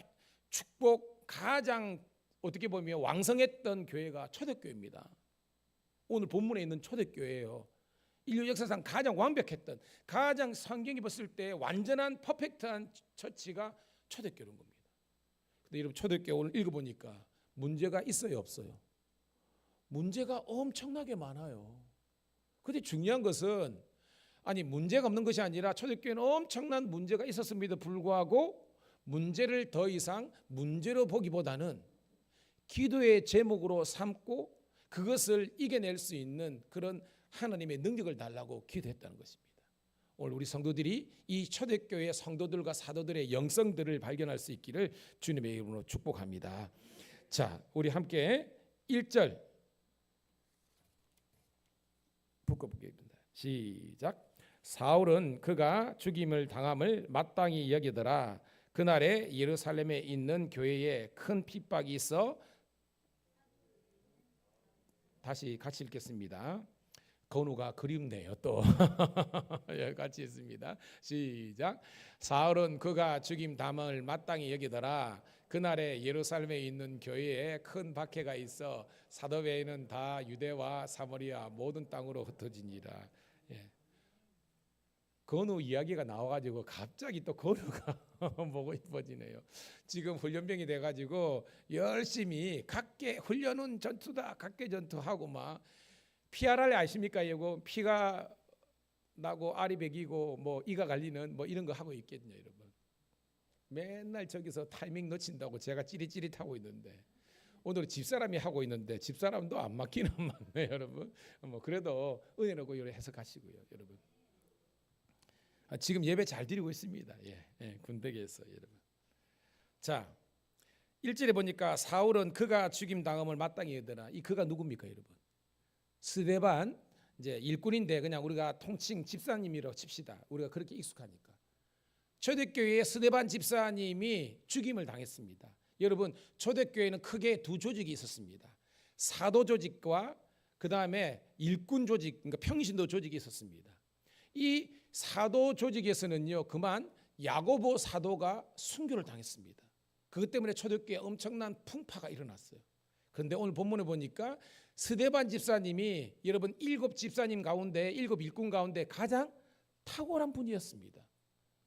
S1: 축복, 가장 어떻게 보면 왕성했던 교회가 초대교회입니다. 오늘 본문에 있는 초대교회예요. 인류 역사상 가장 완벽했던, 가장 성경이 봤을 때 완전한 퍼펙트한 처치가 초대교회인 겁니다. 근데 여러분, 초대교회 오늘 읽어보니까 문제가 있어요, 없어요? 문제가 엄청나게 많아요. 근데 중요한 것은 아니 문제가 없는 것이 아니라 초대교회는 엄청난 문제가 있었음에도 불구하고 문제를 더 이상 문제로 보기보다는 기도의 제목으로 삼고 그것을 이겨낼 수 있는 그런 하나님의 능력을 달라고 기도했다는 것입니다. 오늘 우리 성도들이 이 초대교회 성도들과 사도들의 영성들을 발견할 수 있기를 주님의 이름으로 축복합니다. 자, 우리 함께 1절 묶어보겠습니다. 시작. 사울은 그가 죽임을 당함을 마땅히 여기더라. 그날에 예루살렘에 있는 교회에 큰 핍박이 있어, 다시 같이 읽겠습니다. 건우가 그립네요 또. 예, 같이 있습니다. 시작. 사울은 그가 죽임 담을 마땅히 여기더라. 그날에 예루살렘에 있는 교회에 큰 박해가 있어 사도 외에는 다 유대와 사마리아 모든 땅으로 흩어지니라. 예. 건우 이야기가 나와가지고 갑자기 또 건우가 보고 싶어지네요. 지금 훈련병이 돼가지고 열심히 각계 훈련은 전투다, 각계 전투하고 막 PRR 아십니까? 이거 피가 나고 알이 배기고 뭐 이가 갈리는 뭐 이런 거 하고 있겠냐 여러분. 맨날 저기서 타이밍 놓친다고 제가 찌릿찌릿하고 있는데 오늘은 집사람이 하고 있는데 집사람도 안 맞기는 맞네 여러분. 뭐 그래도 은혜라고 이렇게 해석하시고요 여러분. 지금 예배 잘 드리고 있습니다. 군대에서 여러분. 자, 1절에 보니까 사울은 그가 죽임 당함을 마땅히 여더라. 이 그가 누굽니까 여러분? 스데반 이제 일꾼인데 그냥 우리가 통칭 집사님이라고 칩시다. 우리가 그렇게 익숙하니까. 초대교회의 스데반 집사님이 죽임을 당했습니다. 여러분 초대교회는 크게 두 조직이 있었습니다. 사도 조직과 그 다음에 일꾼 조직, 그러니까 평신도 조직이 있었습니다. 이 사도 조직에서는요 그만 야고보 사도가 순교를 당했습니다. 그것 때문에 초대교회에 엄청난 풍파가 일어났어요. 그런데 오늘 본문에 보니까 스데반 집사님이 여러분 7 집사님 가운데 7 일꾼 가운데 가장 탁월한 분이었습니다.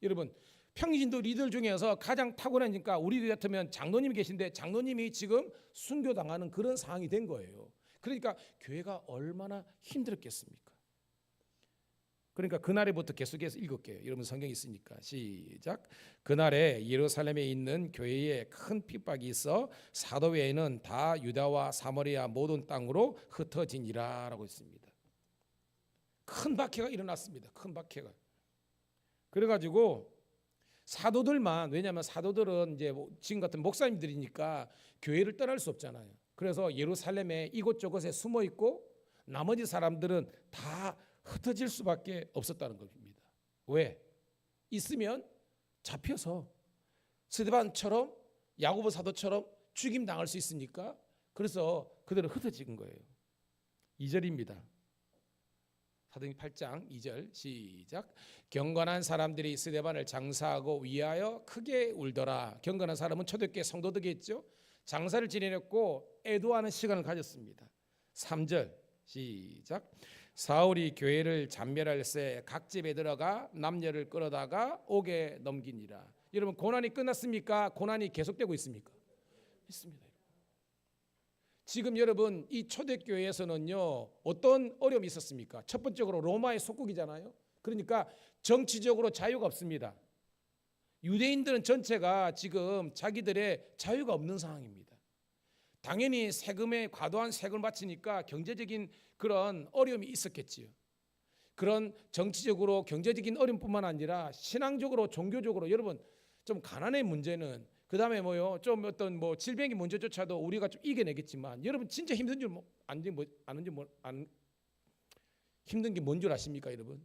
S1: 여러분 평신도 리더 중에서 가장 탁월하니까 우리 같으면 장로님이 계신데 장로님이 지금 순교당하는 그런 상황이 된 거예요. 그러니까 교회가 얼마나 힘들었겠습니까? 그러니까 그날에부터 계속해서 읽을게요. 여러분 성경 있으니까 시작. 그날에 예루살렘에 있는 교회에 큰 핍박이 있어 사도 외에는 다 유다와 사마리아 모든 땅으로 흩어지니라라고 있습니다. 큰 박해가 일어났습니다. 큰 박해가. 그래가지고 사도들만, 왜냐하면 사도들은 이제 지금 같은 목사님들이니까 교회를 떠날 수 없잖아요. 그래서 예루살렘에 이곳저곳에 숨어 있고 나머지 사람들은 다 흩어질 수밖에 없었다는 겁니다. 왜? 있으면 잡혀서 스데반처럼 야고보 사도처럼 죽임 당할 수 있으니까 그래서 그들은 흩어진 거예요. 2절입니다. 사도행전 8장 2절 시작. 경건한 사람들이 스데반을 장사하고 위하여 크게 울더라. 경건한 사람은 초대교회 성도들이겠죠. 장사를 지내렸고 애도하는 시간을 가졌습니다. 3절 시작. 사울이 교회를 잔멸할새 각 집에 들어가 남녀를 끌어다가 옥에 넘기니라. 여러분 고난이 끝났습니까? 고난이 계속되고 있습니까? 있습니다. 지금 여러분 이 초대교회에서는요 어떤 어려움이 있었습니까? 첫 번째로 로마의 속국이잖아요. 그러니까 정치적으로 자유가 없습니다. 유대인들은 전체가 지금 자기들의 자유가 없는 상황입니다. 당연히 세금에 과도한 세금을 바치니까 경제적인 그런 어려움이 있었겠지요. 그런 정치적으로 경제적인 어려움뿐만 아니라 신앙적으로 종교적으로 여러분 좀 가난의 문제는 그 다음에 뭐요 좀 어떤 뭐 질병의 문제조차도 우리가 좀 이겨내겠지만 여러분 진짜 힘든 줄 힘든 게 뭔 줄 아십니까 여러분?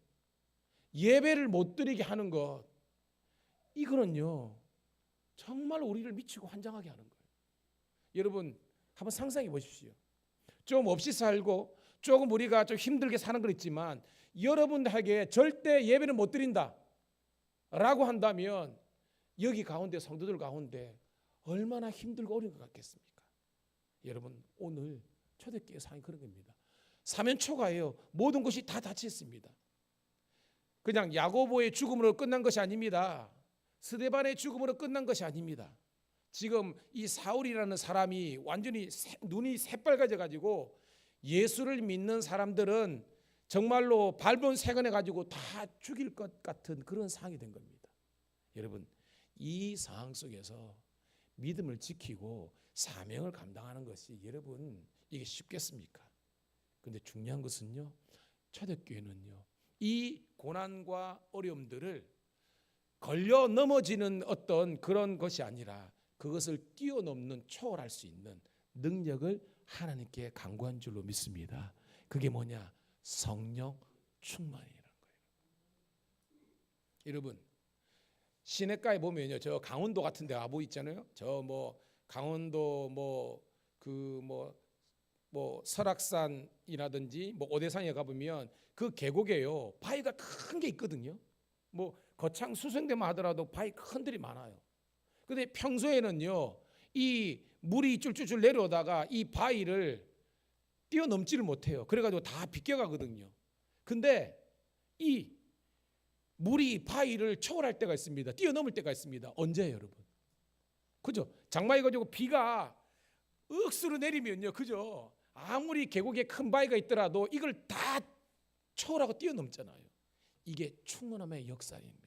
S1: 예배를 못 드리게 하는 것 이거는요 정말 우리를 미치고 환장하게 하는 거예요. 여러분 한번 상상해 보십시오. 좀 없이 살고 조금 우리가 좀 힘들게 사는 건 있지만 여러분에게 절대 예배를 못 드린다 라고 한다면 여기 가운데 성도들 가운데 얼마나 힘들고 어려운 것 같겠습니까? 여러분 오늘 초대교회 상황이 그런 겁니다. 사면초가예요. 모든 것이 다 닫혔습니다. 그냥 야고보의 죽음으로 끝난 것이 아닙니다. 스데반의 죽음으로 끝난 것이 아닙니다. 지금 이 사울이라는 사람이 완전히 눈이 새빨개져 가지고 예수를 믿는 사람들은 정말로 발본 세건해 가지고 다 죽일 것 같은 그런 상황이 된 겁니다. 여러분 이 상황 속에서 믿음을 지키고 사명을 감당하는 것이 여러분 이게 쉽겠습니까? 그런데 중요한 것은요 초대교회는요 이 고난과 어려움들을 걸려 넘어지는 어떤 그런 것이 아니라 그것을 뛰어넘는 초월할 수 있는 능력을 하나님께 간구한 줄로 믿습니다. 그게 뭐냐? 성령 충만이라는 거예요. 여러분 시내가에 보면요 저 강원도 같은 데 가보 있잖아요. 저 뭐 강원도 뭐 뭐 설악산이라든지 뭐 오대산에 가보면 그 계곡에요 바위가 큰 게 있거든요. 뭐 거창 수성대만 하더라도 바위 큰 들이 많아요. 근데 평소에는요 이 물이 쫄쫄쫄 내려오다가 이 바위를 뛰어넘지를 못해요. 그래가지고 다 비껴가거든요. 근데 이 물이 바위를 초월할 때가 있습니다. 뛰어넘을 때가 있습니다. 언제예요, 여러분? 그죠? 장마해가지고 비가 억수로 내리면요, 그죠? 아무리 계곡에 큰 바위가 있더라도 이걸 다 초월하고 뛰어넘잖아요. 이게 충만함의 역사입니다.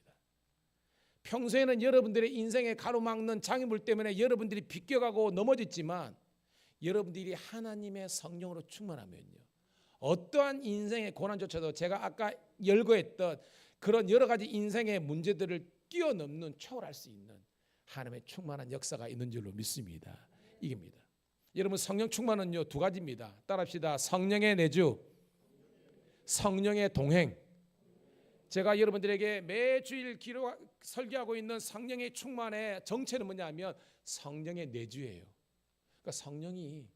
S1: 평소에는 여러분들의 인생에 가로막는 장애물 때문에 여러분들이 비껴가고 넘어졌지만 여러분들이 하나님의 성령으로 충만하면요 어떠한 인생의 고난조차도 제가 아까 열거했던 그런 여러 가지 인생의 문제들을 뛰어넘는 초월할 수 있는 하나님의 충만한 역사가 있는 줄로 믿습니다. 이깁니다. 여러분 성령 충만은요 두 가지입니다. 따라합시다. 성령의 내주, 성령의 동행. 제가 여러분들에게 매주일 설교하고 있는 성령의 충만의 정체는 뭐냐면 성령의 내주예요. 그러니까 성령이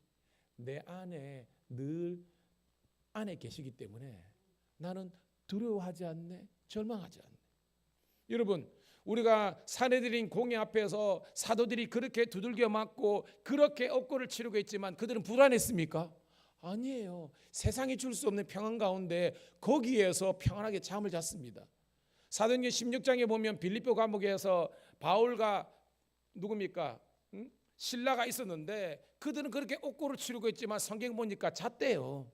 S1: 내 안에 늘 안에 계시기 때문에 나는 두려워하지 않네, 절망하지 않네. 여러분 우리가 사내들인 공회 앞에서 사도들이 그렇게 두들겨 맞고 그렇게 억고를 치르고 있지만 그들은 불안했습니까? 아니에요. 세상이 줄 수 없는 평안 가운데 거기에서 평안하게 잠을 잤습니다. 사도행전 16장에 보면 빌립보 감옥에서 바울과 누굽니까? 신라가 있었는데 그들은 그렇게 옥고를 치르고 있지만 성경 보니까 잤대요.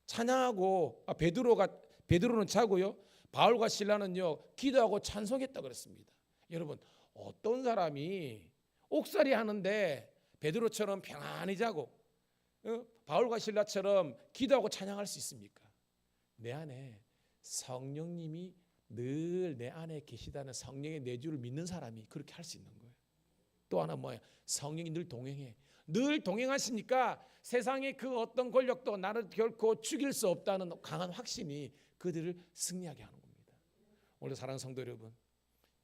S1: 찬양하고 베드로는 자고요. 바울과 신라는요 기도하고 찬송했다 그랬습니다. 여러분 어떤 사람이 옥살이 하는데 베드로처럼 평안히 자고 바울과 신라처럼 기도하고 찬양할 수 있습니까? 내 안에 성령님이 늘 내 안에 계시다는 성령의 내주를 믿는 사람이 그렇게 할 수 있는 거예요. 또 하나 뭐예요? 성령이 늘 동행해. 늘 동행하시니까 세상의 그 어떤 권력도 나를 결코 죽일 수 없다는 강한 확신이 그들을 승리하게 하는 겁니다. 오늘 사랑하는 성도 여러분,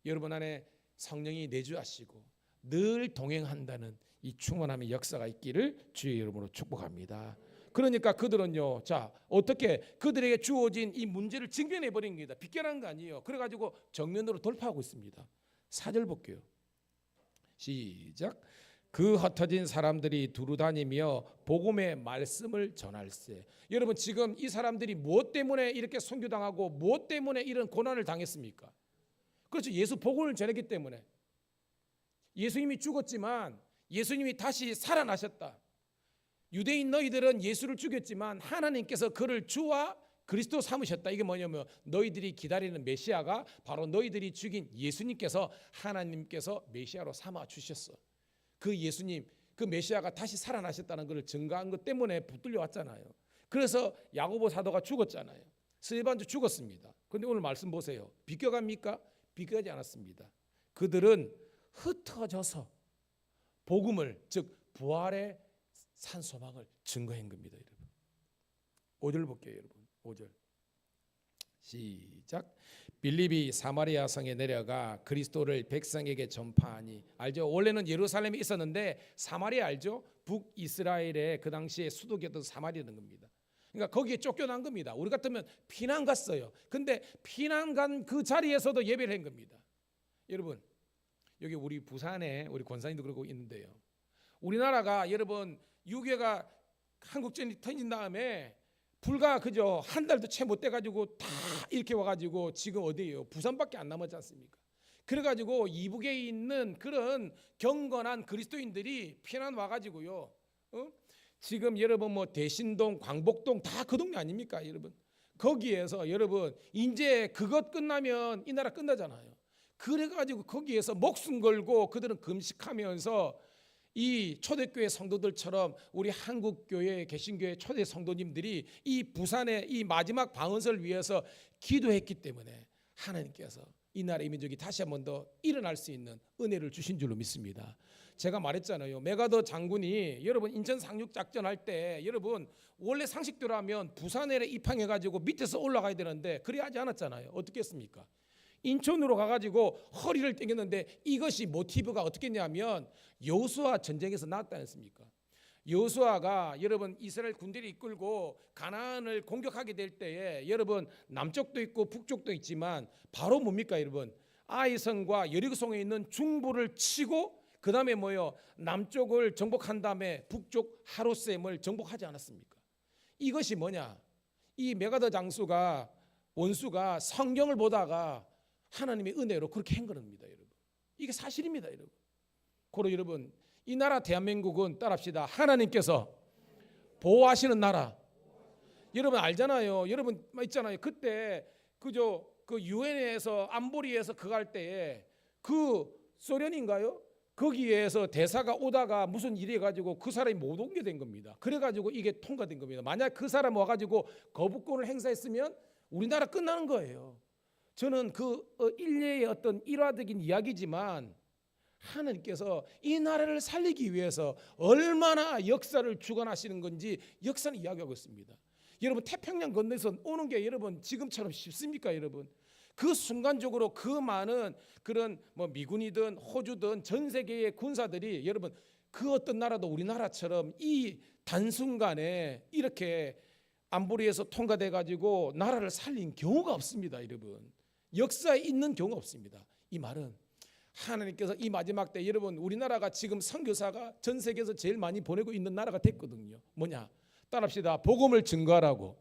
S1: 여러분 안에 성령이 내주하시고 늘 동행한다는 이 충만함의 역사가 있기를 주의 이름으로 축복합니다. 그러니까 그들은요, 자 어떻게 그들에게 주어진 이 문제를 직면해 버린 겁니다. 비껴난 거 아니에요. 그래가지고 정면으로 돌파하고 있습니다. 4절 볼게요. 시작. 그 흩어진 사람들이 두루다니며 복음의 말씀을 전할세. 여러분 지금 이 사람들이 무엇 때문에 이렇게 선교당하고 무엇 때문에 이런 고난을 당했습니까? 그렇죠. 예수 복음을 전했기 때문에. 예수님이 죽었지만 예수님이 다시 살아나셨다. 유대인 너희들은 예수를 죽였지만 하나님께서 그를 주와 그리스도 삼으셨다. 이게 뭐냐면 너희들이 기다리는 메시아가 바로 너희들이 죽인 예수님께서 하나님께서 메시아로 삼아 주셨어. 그 예수님, 그 메시아가 다시 살아나셨다는 것을 증거한 것 때문에 붙들려 왔잖아요. 그래서 야고보 사도가 죽었잖아요. 스데반도 죽었습니다. 그런데 오늘 말씀 보세요. 비껴갑니까? 비껴가지 않았습니다. 그들은 흩어져서 복음을, 즉 부활의 산 소망을 증거한 겁니다. 여러분 5절 볼게요. 여러분 5절 시작. 빌립이 사마리아 성에 내려가 그리스도를 백성에게 전파하니. 알죠? 원래는 예루살렘에 있었는데 사마리아 알죠? 북이스라엘의 그 당시에 수도였던 사마리아는 겁니다. 그러니까 거기에 쫓겨난 겁니다. 우리 같으면 피난 갔어요. 근데 피난 간 그 자리에서도 예배를 한 겁니다. 여러분 여기 우리 부산에 우리 권사님도 그러고 있는데요. 우리나라가 여러분 6.25가 한국전이 터진 다음에 불과 그저 한 달도 채 못 돼가지고 다 이렇게 와가지고 지금 어디예요? 부산밖에 안 남았지 않습니까? 그래가지고 이북에 있는 그런 경건한 그리스도인들이 피난 와가지고요. 지금 여러분 뭐 대신동, 광복동 다 그 동네 아닙니까, 여러분? 거기에서 여러분 이제 그것 끝나면 이 나라 끝나잖아요. 그래가지고 거기에서 목숨 걸고 그들은 금식하면서 이 초대교회 성도들처럼 우리 한국교회 개신교회 초대 성도님들이 이 부산의 이 마지막 방언설을 위해서 기도했기 때문에 하나님께서 이 나라의 민족이 다시 한 번 더 일어날 수 있는 은혜를 주신 줄로 믿습니다. 제가 말했잖아요. 메가더 장군이 여러분 인천 상륙 작전할 때 여러분 원래 상식대로 하면 부산에 입항해가지고 밑에서 올라가야 되는데 그래 하지 않았잖아요. 어떻게 했습니까? 인천으로 가가지고 허리를 땡겼는데 이것이 모티브가 어떻게 했냐면 여호수아 전쟁에서 나왔다 했습니까? 여호수아가 여러분 이스라엘 군대를 이끌고 가나안을 공격하게 될 때에 여러분 남쪽도 있고 북쪽도 있지만 바로 뭡니까 여러분? 아이성과 여리고성에 있는 중부를 치고 그 다음에 뭐요? 남쪽을 정복한 다음에 북쪽 하롯셈을 정복하지 않았습니까? 이것이 뭐냐? 이 메가더 장수가 원수가 성경을 보다가 하나님의 은혜로 그렇게 한 겁니다, 여러분. 이게 사실입니다, 여러분. 그리고 여러분 이 나라 대한민국은 따라합시다. 하나님께서 보호하시는 나라. 여러분 알잖아요. 여러분 있잖아요. 그때 그저 그 유엔에서 안보리에서 그거 할 때에 그 소련인가요? 거기에서 대사가 오다가 무슨 일이 해가지고 그 사람이 못 오게 된 겁니다. 그래가지고 이게 통과된 겁니다. 만약 그 사람 와가지고 거부권을 행사했으면 우리나라 끝나는 거예요. 저는 그 일례의 어떤 일화적인 이야기지만 하나님께서 이 나라를 살리기 위해서 얼마나 역사를 주관하시는 건지 역사는 이야기하고 있습니다. 여러분 태평양 건너에서 오는 게 여러분 지금처럼 쉽습니까 여러분? 그 순간적으로 그 많은 그런 뭐 미군이든 호주든 전 세계의 군사들이 여러분 그 어떤 나라도 우리나라처럼 이 단순간에 이렇게 안보리에서 통과돼 가지고 나라를 살린 경우가 없습니다 여러분. 역사에 있는 경우가 없습니다. 이 말은 하나님께서 이 마지막 때 여러분 우리나라가 지금 선교사가 전 세계에서 제일 많이 보내고 있는 나라가 됐거든요. 뭐냐? 따라합시다. 복음을 증거하라고.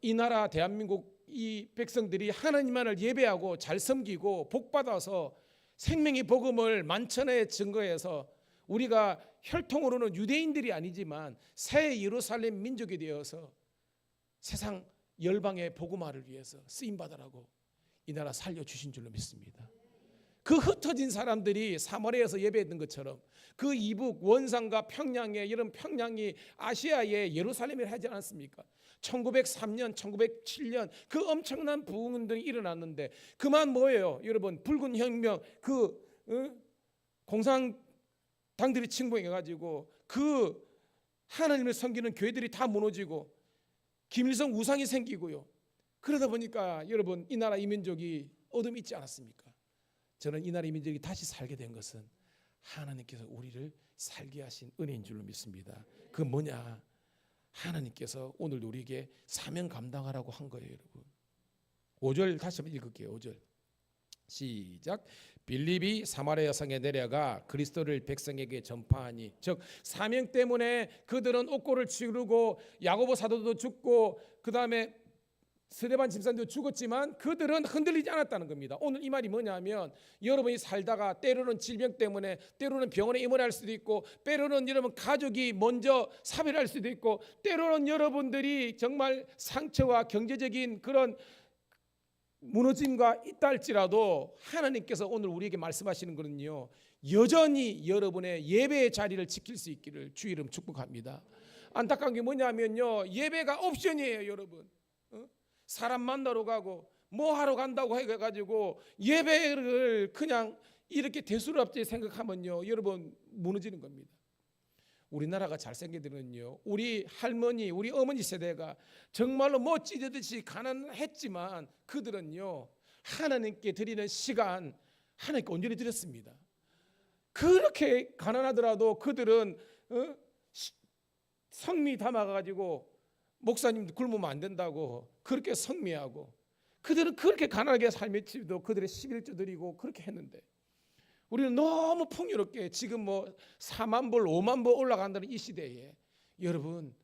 S1: 이 나라 대한민국 이 백성들이 하나님만을 예배하고 잘 섬기고 복받아서 생명의 복음을 만천하에 증거해서 우리가 혈통으로는 유대인들이 아니지만 새 예루살렘 민족이 되어서 세상 열방의 복음화를 위해서 쓰임받으라고 이 나라 살려주신 줄로 믿습니다. 그 흩어진 사람들이 사마리아에서 예배했던 것처럼 그 이북 원산과 평양에 이런 평양이 아시아의 예루살렘을 하지 않았습니까? 1903년 1907년 그 엄청난 부흥운동이 일어났는데 그만 뭐예요 여러분? 붉은 혁명 그 공산당들이 침공해가지고 그 하나님을 섬기는 교회들이 다 무너지고 김일성 우상이 생기고요. 그러다 보니까 여러분 이 나라 이민족이 어둠이 있지 않았습니까? 저는 이 나라 이민족이 다시 살게 된 것은 하나님께서 우리를 살게 하신 은혜인 줄로 믿습니다. 그 뭐냐? 하나님께서 오늘 우리에게 사명 감당하라고 한 거예요, 여러분. 5절 다시 한번 읽을게요. 5절 시작. 빌립이 사마리아 성에 내려가 그리스도를 백성에게 전파하니 즉 사명 때문에 그들은 옥고를 치르고 야고보 사도도 죽고 그 다음에 스데반 집사님도 죽었지만 그들은 흔들리지 않았다는 겁니다. 오늘 이 말이 뭐냐면 여러분이 살다가 때로는 질병 때문에 때로는 병원에 입원할 수도 있고 때로는 여러분 가족이 먼저 사별할 수도 있고 때로는 여러분들이 정말 상처와 경제적인 그런 무너짐과 있다 할지라도 하나님께서 오늘 우리에게 말씀하시는 거는요 여전히 여러분의 예배의 자리를 지킬 수 있기를 주 이름 축복합니다. 안타까운 게 뭐냐면요 예배가 옵션이에요 여러분. 사람 만나러 가고 뭐 하러 간다고 해가지고 예배를 그냥 이렇게 대수롭게 생각하면요 여러분 무너지는 겁니다. 우리나라가 잘생기더군요. 우리 할머니 우리 어머니 세대가 정말로 뭐 찢어듯이 가난했지만 그들은요 하나님께 드리는 시간 하나님께 온전히 드렸습니다. 그렇게 가난하더라도 그들은 성미 담아가지고 목사님도 굶으면 안 된다고 그렇게 성미하고 그들은 그렇게 가난하게 살면서도 그들의 11조 드리고 그렇게 했는데 우리는 너무 풍요롭게 지금 뭐 4만 불 5만 불 올라간다는 이 시대에 여러분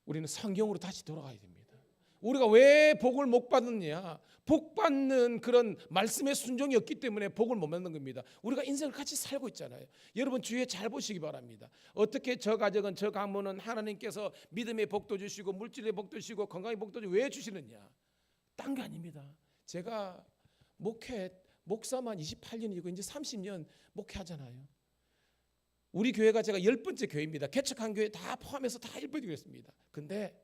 S1: 우리는 성경으로 다시 돌아가야 됩니다. 우리가 왜 복을 못 받느냐? 복 받는 그런 말씀의 순종이 없기 때문에 복을 못 받는 겁니다. 우리가 인생을 같이 살고 있잖아요. 여러분 주위에 잘 보시기 바랍니다. 어떻게 저 가정은 저 가문은 하나님께서 믿음의 복도 주시고 물질의 복도 주시고 건강의 복도 주시고 왜 주시느냐? 딴 게 아닙니다. 제가 목사만 28년이고 이제 30년 목회하잖아요. 우리 교회가 제가 10번째 교회입니다. 개척한 교회 다 포함해서 다 10번째 교회였습니다. 근데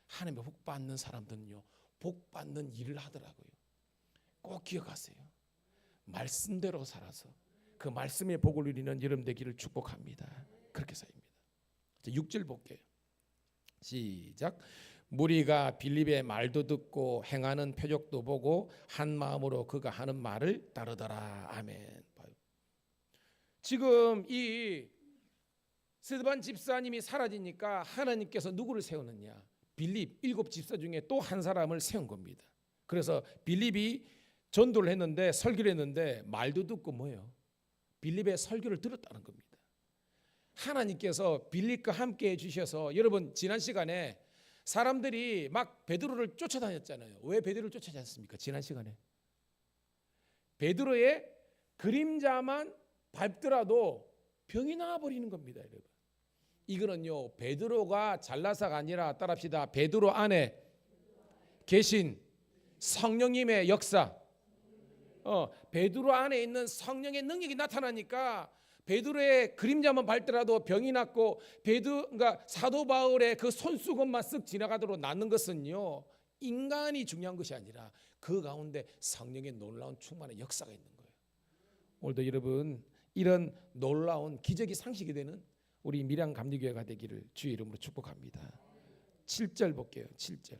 S1: 하나님의 복 받는 사람들은요 복 받는 일을 하더라고요. 꼭 기억하세요. 말씀대로 살아서 그 말씀의 복을 누리는 여러분 되기를 축복합니다. 그렇게 살입니다. 6절 볼게요. 시작. 무리가 빌립의 말도 듣고 행하는 표적도 보고 한 마음으로 그가 하는 말을 따르더라. 아멘. 지금 이 스데반 집사님이 사라지니까 하나님께서 누구를 세우느냐? 빌립 7 집사 중에 또 한 사람을 세운 겁니다. 그래서 빌립이 전도를 했는데, 설교를 했는데 말도 듣고 뭐예요? 빌립의 설교를 들었다는 겁니다. 하나님께서 빌립과 함께 해주셔서, 여러분 지난 시간에 사람들이 막 베드로를 쫓아다녔잖아요. 왜 베드로를 쫓아다녔습니까? 지난 시간에 베드로의 그림자만 밟더라도 병이 나와버리는 겁니다. 여러분, 이거는요 베드로가 잘나서가 아니라, 따라합시다, 베드로 안에 계신 성령님의 역사, 베드로 안에 있는 성령의 능력이 나타나니까 베드로의 그림자만 밟더라도 병이 낫고, 그러니까 사도 바울의 그 손수건만 쓱 지나가도록 낫는 것은요 인간이 중요한 것이 아니라 그 가운데 성령의 놀라운 충만의 역사가 있는 거예요. 오늘도 여러분 이런 놀라운 기적이 상식이 되는 우리 밀양 감리교회가 되기를 주의 이름으로 축복합니다. 7절 볼게요. 7절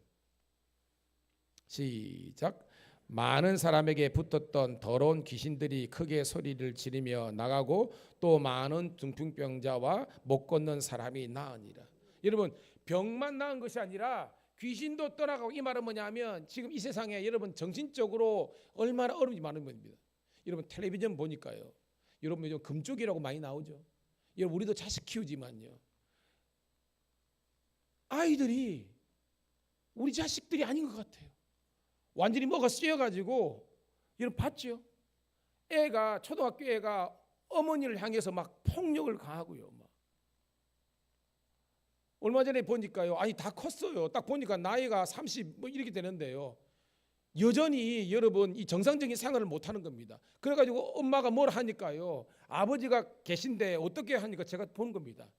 S1: 시작. 많은 사람에게 붙었던 더러운 귀신들이 크게 소리를 지르며 나가고 또 많은 중풍병자와 못 걷는 사람이 나으니라. 여러분, 병만 나은 것이 아니라 귀신도 떠나가고, 이 말은 뭐냐면 지금 이 세상에 여러분 정신적으로 얼마나 어려움이 많은 겁니다. 여러분 텔레비전 보니까요, 여러분 요즘 금쪽이라고 많이 나오죠. 여러분 우리도 자식 키우지만요, 아이들이 우리 자식들이 아닌 것 같아요. 완전히 뭐가 씌어가지고, 여러분 봤죠? 애가, 초등학교 애가 어머니를 향해서 막 폭력을 가하고요. 막. 얼마 전에 보니까요, 아니 다 컸어요. 딱 보니까 나이가 30 뭐 이렇게 되는데요, 여전히 여러분 이 정상적인 생활을 못 하는 겁니다. 그래가지고 엄마가 뭘 하니까요, 아버지가 계신데 어떻게 하니까 제가 본 겁니다.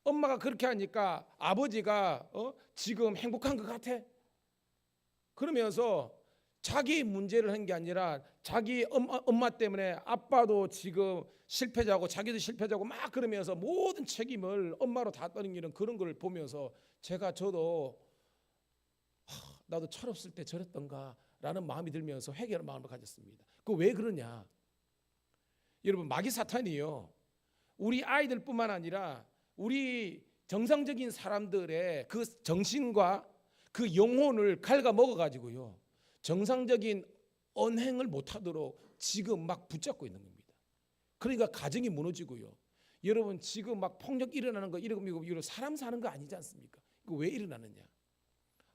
S1: 엄마가 그렇게 하니까 아버지가 지금 행복한 것 같아? 그러면서 자기 문제를 한 게 아니라 자기 엄마 때문에 아빠도 지금 실패자고 자기도 실패자고 막 그러면서 모든 책임을 엄마로 다 떠넘기는 그런 걸 보면서 저도 나도 철없을 때 저랬던가 라는 마음이 들면서 회개하는 마음을 가졌습니다. 그 왜 그러냐? 여러분 마귀 사탄이요, 우리 아이들뿐만 아니라 우리 정상적인 사람들의 그 정신과 그 영혼을 갉아먹어가지고요 정상적인 언행을 못하도록 지금 막 붙잡고 있는 겁니다. 그러니까 가정이 무너지고요, 여러분 지금 막 폭력 일어나는 거, 이러고 사람 사는 거 아니지 않습니까? 이거 왜 일어나느냐?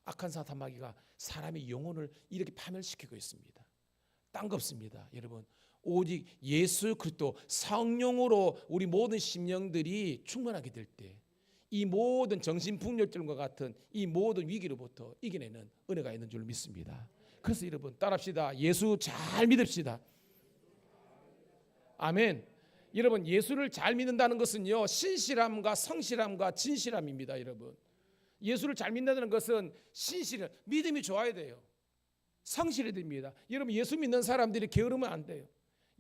S1: 악한 사탄 마귀가 사람의 영혼을 이렇게 파멸시키고 있습니다. 딴 거 없습니다. 여러분 오직 예수 그리스도 성령으로 우리 모든 심령들이 충만하게 될 때 이 모든 정신폭력들과 같은 이 모든 위기로부터 이겨내는 은혜가 있는 줄 믿습니다. 그래서 여러분 따라합시다. 예수 잘 믿읍시다. 아멘. 여러분 예수를 잘 믿는다는 것은요 신실함과 성실함과 진실함입니다. 여러분 예수를 잘 믿는다는 것은 신실, 믿음이 좋아야 돼요. 성실해야 됩니다. 여러분 예수 믿는 사람들이 게으르면 안 돼요.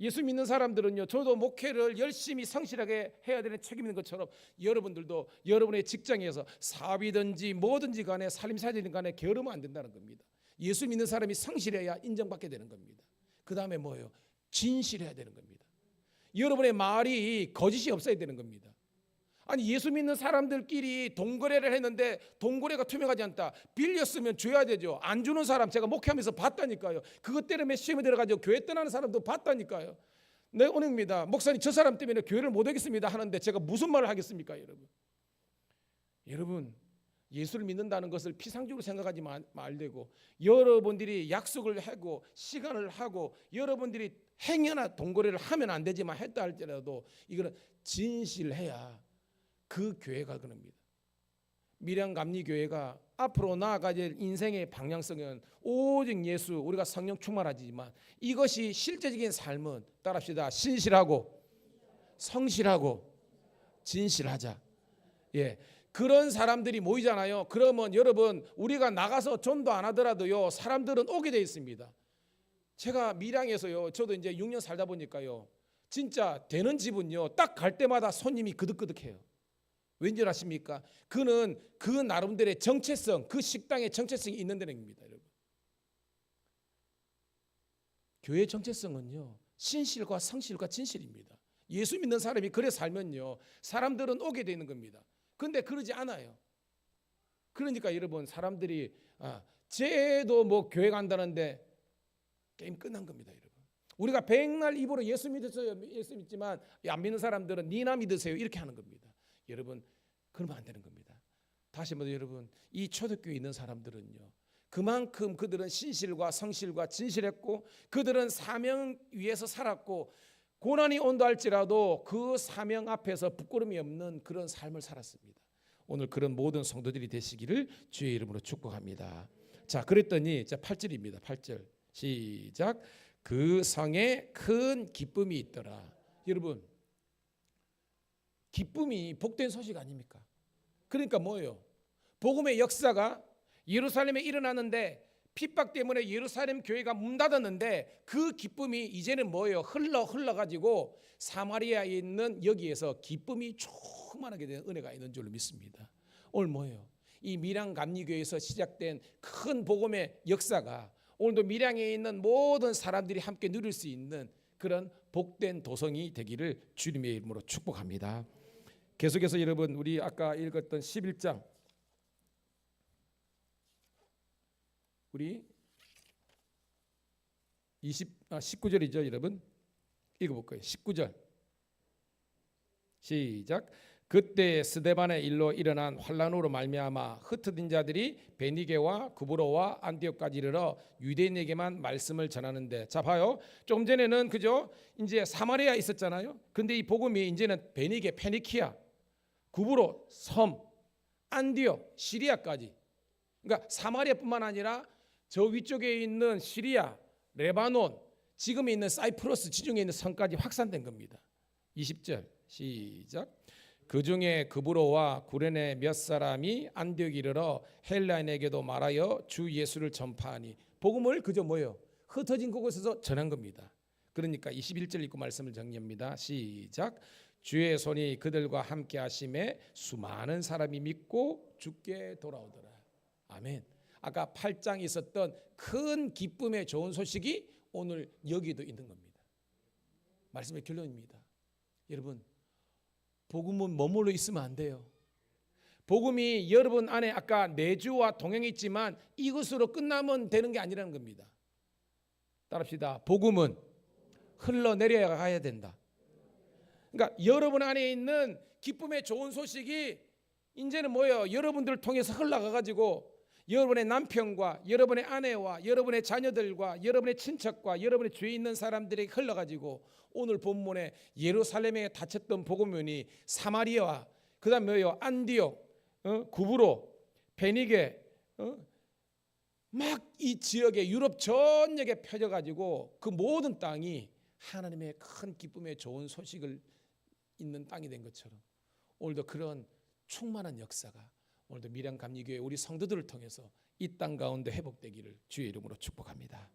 S1: 예수 믿는 사람들은요, 저도 목회를 열심히 성실하게 해야 되는 책임 있는 것처럼 여러분들도 여러분의 직장에서 사업이든지 뭐든지 간에 살림살이든 간에 게으르면 안 된다는 겁니다. 예수 믿는 사람이 성실해야 인정받게 되는 겁니다. 그 다음에 뭐예요? 진실해야 되는 겁니다. 여러분의 말이 거짓이 없어야 되는 겁니다. 아니 예수 믿는 사람들끼리 동거래를 했는데 동거래가 투명하지 않다. 빌렸으면 줘야 되죠. 안 주는 사람 제가 목회하면서 봤다니까요. 그것 때문에 시험에 들어가지고 교회 떠나는 사람도 봤다니까요. 네, 오늘입니다. 목사님 저 사람 때문에 교회를 못 오겠습니다 하는데 제가 무슨 말을 하겠습니까? 여러분 예수를 믿는다는 것을 피상적으로 생각하지 말되고, 여러분들이 약속을 하고 시간을 하고 여러분들이 행여나 동거래를 하면 안 되지만 했다 할지라도 이거는 진실해야 그 교회가 그럽니다. 밀양감리교회가 앞으로 나아가야 인생의 방향성은 오직 예수, 우리가 성령 충만하지만 이것이 실제적인 삶은 따라합시다. 신실하고 성실하고 진실하자. 예, 그런 사람들이 모이잖아요. 그러면 여러분 우리가 나가서 전도 안 하더라도요 사람들은 오게 돼 있습니다. 제가 밀양에서요, 저도 이제 6년 살다 보니까요, 진짜 되는 집은요 딱 갈 때마다 손님이 그득그득해요. 왠지 아십니까? 그는 그 나름대로의 정체성, 그 식당의 정체성이 있는 데입니다. 여러분 교회의 정체성은요 신실과 성실과 진실입니다. 예수 믿는 사람이 그래 살면요, 사람들은 오게 되는 겁니다. 근데 그러지 않아요. 그러니까 여러분, 사람들이 쟤도 뭐 교회 간다는데 게임 끝난 겁니다. 여러분, 우리가 백날 입으로 예수 믿었어요, 예수 믿지만 안 믿는 사람들은 니나 믿으세요 이렇게 하는 겁니다. 여러분, 그러면 안 되는 겁니다. 다시 한번 여러분, 이 초대교회에 있는 사람들은요, 그만큼 그들은 신실과 성실과 진실했고, 그들은 사명 위에서 살았고, 고난이 온다 할지라도 그 사명 앞에서 부끄러움이 없는 그런 삶을 살았습니다. 오늘 그런 모든 성도들이 되시기를 주의 이름으로 축복합니다. 자, 그랬더니 8절입니다. 8절 시작. 그 성에 큰 기쁨이 있더라. 여러분, 기쁨이 복된 소식 아닙니까? 그러니까 뭐예요? 복음의 역사가 예루살렘에 일어나는데, 핍박 때문에 예루살렘 교회가 문 닫았는데, 그 기쁨이 이제는 뭐예요? 흘러가지고 사마리아에 있는 여기에서 기쁨이 충만하게 된 은혜가 있는 줄로 믿습니다. 오늘 뭐예요? 이 밀양 감리교회에서 시작된 큰 복음의 역사가 오늘도 밀양에 있는 모든 사람들이 함께 누릴 수 있는 그런 복된 도성이 되기를 주님의 이름으로 축복합니다. 계속해서 여러분, 우리 아까 읽었던 11장, 우리 19절이죠 여러분. 읽어볼 거예요. 19절 시작. 그때 스데반의 일로 일어난 환란으로 말미암아 흩어진 자들이 베니게와 구브로와 안디옥까지 이르러 유대인에게만 말씀을 전하는데, 자 봐요. 조금 전에는 그죠, 이제 사마리아 있었잖아요. 근데 이 복음이 이제는 베니게, 페니키아, 구브로, 섬, 안디옥, 시리아까지, 그러니까 사마리아뿐만 아니라 저 위쪽에 있는 시리아, 레바논, 지금 있는 사이프러스 지중해 있는 성까지 확산된 겁니다. 20절 시작. 그 중에 그브로와 구레네 몇 사람이 안디옥에 이르러 헬라인에게도 말하여 주 예수를 전파하니, 복음을 그저 뭐예요? 흩어진 곳에서 전한 겁니다. 그러니까 21절 읽고 말씀을 정리합니다. 시작. 주의 손이 그들과 함께 하심에 수많은 사람이 믿고 주께 돌아오더라. 아멘. 아까 8장에 있었던 큰 기쁨의 좋은 소식이 오늘 여기도 있는 겁니다. 말씀의 결론입니다. 여러분, 복음은 머물러 있으면 안 돼요. 복음이 여러분 안에 아까 내주와 동행했지만 이것으로 끝나면 되는 게 아니라는 겁니다. 따라합시다. 복음은 흘러내려야 가야 된다. 그러니까 여러분 안에 있는 기쁨의 좋은 소식이 이제는 뭐예요? 여러분들을 통해서 흘러가가지고 여러분의 남편과 여러분의 아내와 여러분의 자녀들과 여러분의 친척과 여러분의 주위에 있는 사람들에게 흘러가지고, 오늘 본문에 예루살렘에 닫혔던 복음문이 사마리아와 그다음 뭐예요? 안디옥, 구브로, 베니게, 막 이 지역에 유럽 전역에 펴져가지고 그 모든 땅이 하나님의 큰 기쁨의 좋은 소식을 있는 땅이 된 것처럼, 오늘도 그런 충만한 역사가 오늘도 밀양 감리교회 우리 성도들을 통해서 이 땅 가운데 회복되기를 주의 이름으로 축복합니다.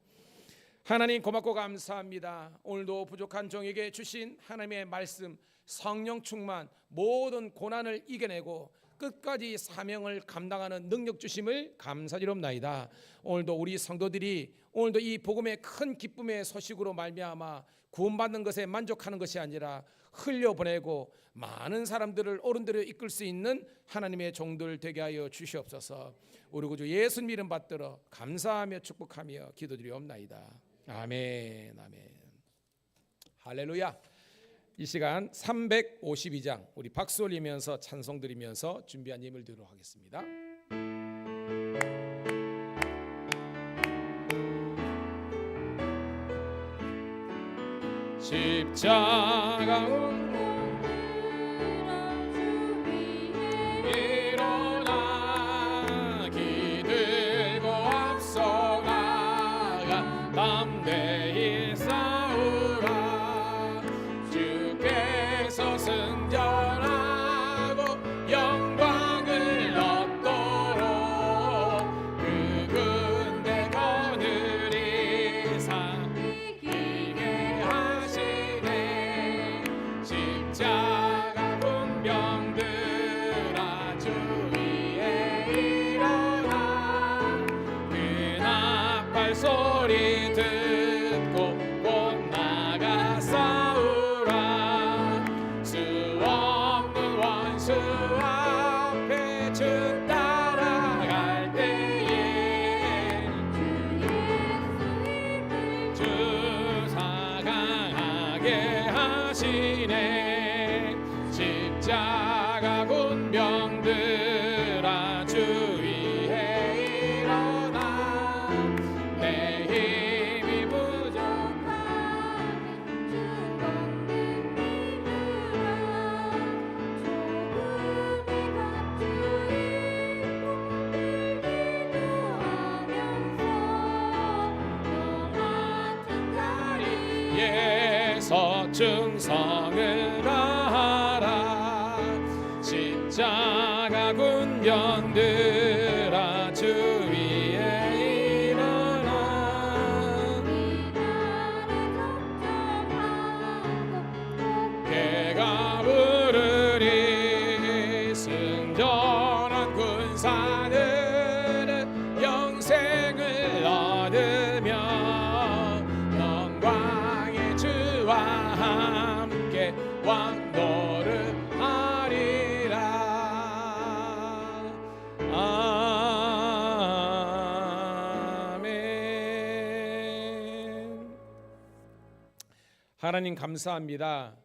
S1: 하나님 고맙고 감사합니다. 오늘도 부족한 종에게 주신 하나님의 말씀, 성령 충만, 모든 고난을 이겨내고 끝까지 사명을 감당하는 능력 주심을 감사드리옵나이다. 오늘도 우리 성도들이 오늘도 이 복음의 큰 기쁨의 소식으로 말미암아 구원받는 것에 만족하는 것이 아니라 흘려보내고 많은 사람들을 옳은 대로 이끌 수 있는 하나님의 종들 되게 하여 주시옵소서. 우리 구주 예수님 이름 받들어 감사하며 축복하며 기도드리옵나이다. 아멘, 아멘. 할렐루야. 이 시간 352장 우리 박수 올리면서 찬송 드리면서 준비한 예물 드리도록 하겠습니다. 십자가 일어나 기들고 앞서 나가 담대히 싸우라. 주께서 승전하고 영광을 얻도록 그 군대 거느리 삼기게 하시네. 십자가 군병들아 주 위에 일어나. 그 나팔 소리 듣고 곧 나가 싸우라. 십자가 군병들아 주위에 일어나 내 힘이 예서 충성을 다하라 십자가 군병들아 주위에 일어나 개가 부르리 승전한 군사들은 영생을 얻으며 왕노를 하리라. 아멘. 하나님 감사합니다.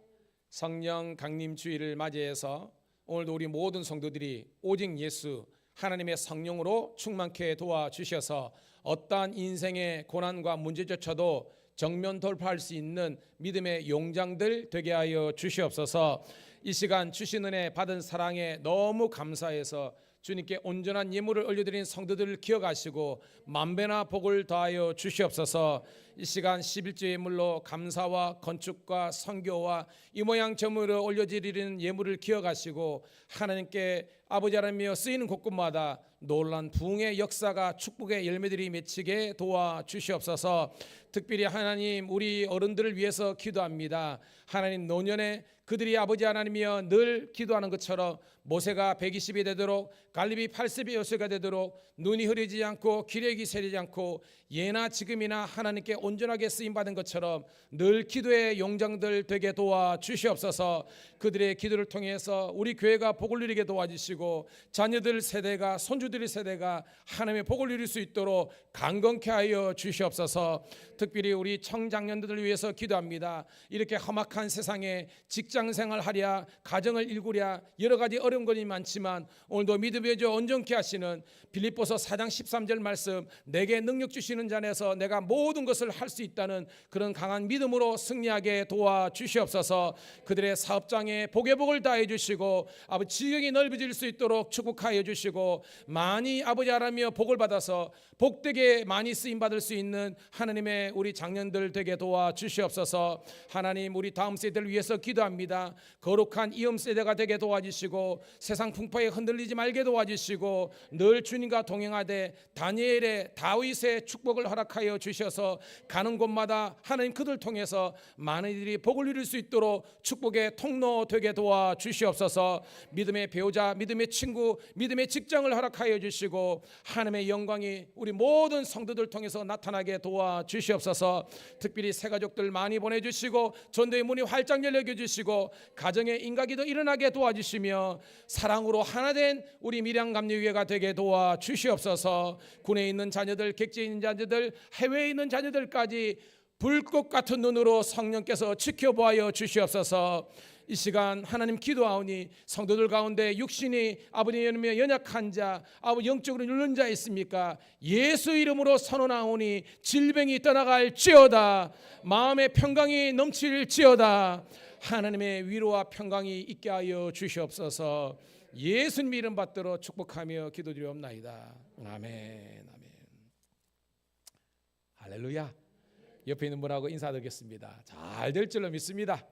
S1: 성령 강림 주일을 맞이해서 오늘도 우리 모든 성도들이 오직 예수 하나님의 성령으로 충만케 도와주셔서 어떠한 인생의 고난과 문제조차도 정면 돌파할 수 있는 믿음의 용장들 되게 하여 주시옵소서. 이 시간 주신 은혜 받은 사랑에 너무 감사해서 주님께 온전한 예물을 올려드린 성도들을 기억하시고 만배나 복을 더하여 주시옵소서. 이 시간 11조 예물로 감사와 건축과 선교와 이 모양 저물을 올려드리는 예물을 기억하시고 하나님께 아버지 하나님이여 쓰이는 곳곳마다 놀란 부흥의 역사가 축복의 열매들이 맺히게 도와주시옵소서. 특별히 하나님 우리 어른들을 위해서 기도합니다. 하나님 노년에 그들이 아버지 하나님이여 늘 기도하는 것처럼 모세가 120이 되도록 갈렙이 80의 요새가 되도록 눈이 흐리지 않고 기력이 세리지 않고 예나 지금이나 하나님께 온전하게 쓰임받은 것처럼 늘 기도의 용장들 되게 도와주시옵소서. 그들의 기도를 통해서 우리 교회가 복을 누리게 도와주시고 자녀들 세대가 손주들 세대가 하나님의 복을 누릴 수 있도록 강건케 하여 주시옵소서. 특별히 우리 청장년들을 위해서 기도합니다. 이렇게 험악한 세상에 직장생활 하랴 가정을 일구랴 여러 가지 어려운 것이 많지만 오늘도 믿음의 주 온전케 하시는 빌립보서 4장 13절 말씀 내게 능력 주시는 자에서 내가 모든 것을 할 수 있다는 그런 강한 믿음으로 승리하게 도와주시옵소서. 그들의 사업장에 복의 복을 다해 주시고 아버지 지경이 넓어질 수 있도록 축복하여 주시고 많이 아버지 하나님이여 복을 받아서 복되게 많이 쓰임받을 수 있는 하나님의 우리 장년들 되게 도와주시옵소서. 하나님 우리 다음 세대를 위해서 기도합니다. 거룩한 이음 세대가 되게 도와주시고 세상 풍파에 흔들리지 말게 도와주시고 늘 주님과 동행하되 다니엘의 다윗의 축복을 허락하여 주셔서 가는 곳마다 하나님 그들 통해서 많은 이들이 복을 누릴 수 있도록 축복의 통로 되게 도와주시옵소서. 믿음의 배우자 믿음의 친구 믿음의 직장을 허락하여 주시고 하나님의 영광이 우리 모든 성도들 통해서 나타나게 도와주시옵소서. 특별히 새가족들 많이 보내주시고 전도의 문이 활짝 열려주시고 가정의 인가기도 일어나게 도와주시며 사랑으로 하나된 우리 밀양감리교회가 되게 도와주시옵소서. 군에 있는 자녀들 객지에 있는 자녀들 해외에 있는 자녀들까지 불꽃 같은 눈으로 성령께서 지켜보아 주시옵소서. 이 시간 하나님 기도하오니 성도들 가운데 육신이 아버지의 연약한 자 아버지 영적으로 눌른 자 있습니까? 예수 이름으로 선언하오니 질병이 떠나갈지어다. 마음의 평강이 넘칠지어다. 하나님의 위로와 평강이 있게 하여 주시옵소서. 예수님 이름 받들어 축복하며 기도드리옵나이다. 아멘. 아멘. 할렐루야. 옆에 있는 분하고 인사드리겠습니다. 잘 될 줄로 믿습니다.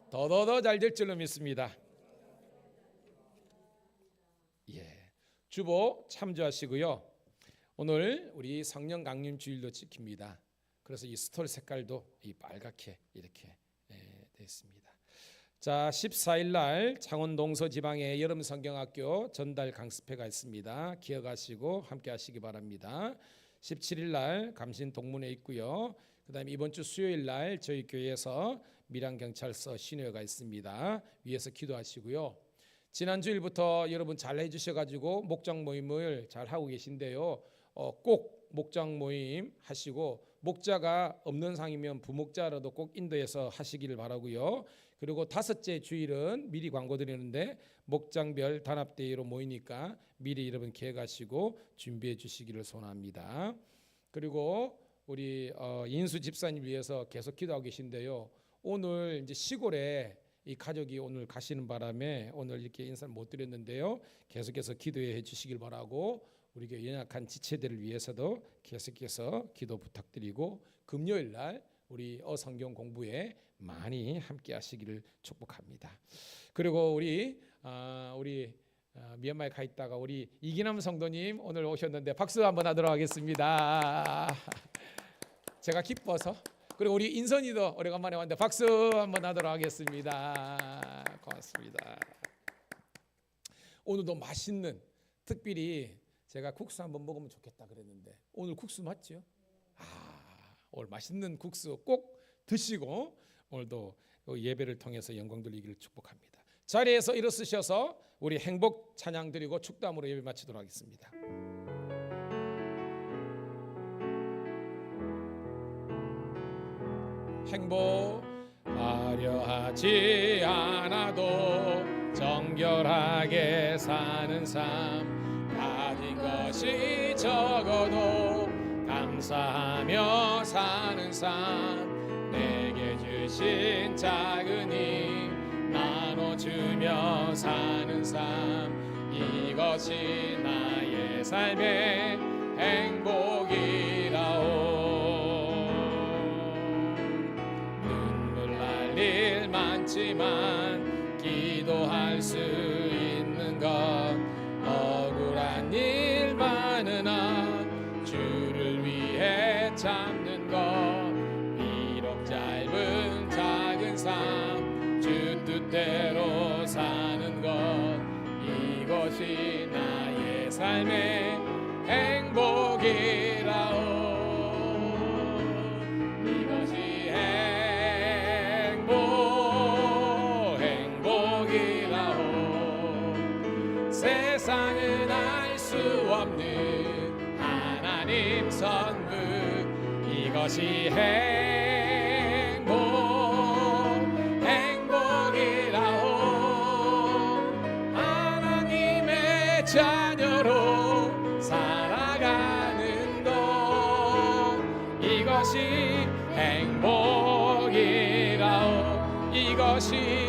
S1: 더더더 잘 될 줄로 믿습니다. 주보 참조하시고요. 오늘 우리 성령 강림 주일도 지킵니다. 그래서 이 스톨 색깔도 이 빨갛게 이렇게 되어 있습니다. 자, 14일 날 창원 동서 지방의 여름 성경학교 전달 강습회가 있습니다. 기억하시고 함께 하시기 바랍니다. 17일 날 감신 동문회 있고요. 그다음에 이번 주 수요일 날 저희 교회에서 밀양경찰서 신회가 있습니다. 위에서 기도하시고요. 지난 주일부터 여러분 잘 해주셔가지고 목장 모임을 잘 하고 계신데요. 꼭 목장 모임 하시고 목자가 없는 상이면 부목자라도 꼭 인도해서 하시기를 바라고요. 그리고 다섯째 주일은 미리 광고 드리는데 목장별 단합대회로 모이니까 미리 여러분 계획하시고 준비해 주시기를 소원합니다. 그리고 우리 인수 집사님 위해서 계속 기도하고 계신데요. 오늘 이제 시골에 이 가족이 오늘 가시는 바람에 오늘 이렇게 인사를 못 드렸는데요. 계속해서 기도해 주시길 바라고 우리 교회 연약한 지체들을 위해서도 계속해서 기도 부탁드리고 금요일 날 우리 성경 공부에 많이 함께 하시기를 축복합니다. 그리고 우리 미얀마에 가 있다가 우리 이기남 성도님 오늘 오셨는데 박수 한번 하도록 하겠습니다. 제가 기뻐서. 그리고 우리 인선이도 오래간만에 왔는데 박수 한번 하도록 하겠습니다. 고맙습니다. 오늘도 맛있는, 특별히 제가 국수 한번 먹으면 좋겠다 그랬는데 오늘 국수 맞죠? 오늘 맛있는 국수 꼭 드시고 오늘도 예배를 통해서 영광 돌리기를 축복합니다. 자리에서 일어서셔서 우리 행복 찬양 드리고 축담으로 예배 마치도록 하겠습니다. 행복하려 하지 않아도 정결하게 사는 삶, 가진 것이 적어도 감사하며 사는 삶, 내게 주신 작은 힘 나눠주며 사는 삶, 이것이 나의 삶의 행복이라오. 일 많지만 기도할 수 있는 것, 억울한 일 많은 한 주를 위해 참는 것, 비록 짧은 작은 삶 주 뜻대로 사는 것, 이것이 나의 삶의 행복이라오. 세상은 알 수 없는 하나님 선물, 이것이 행복이라오. 하나님의 자녀로 살아가는 것, 이것이 행복이라오. 이것이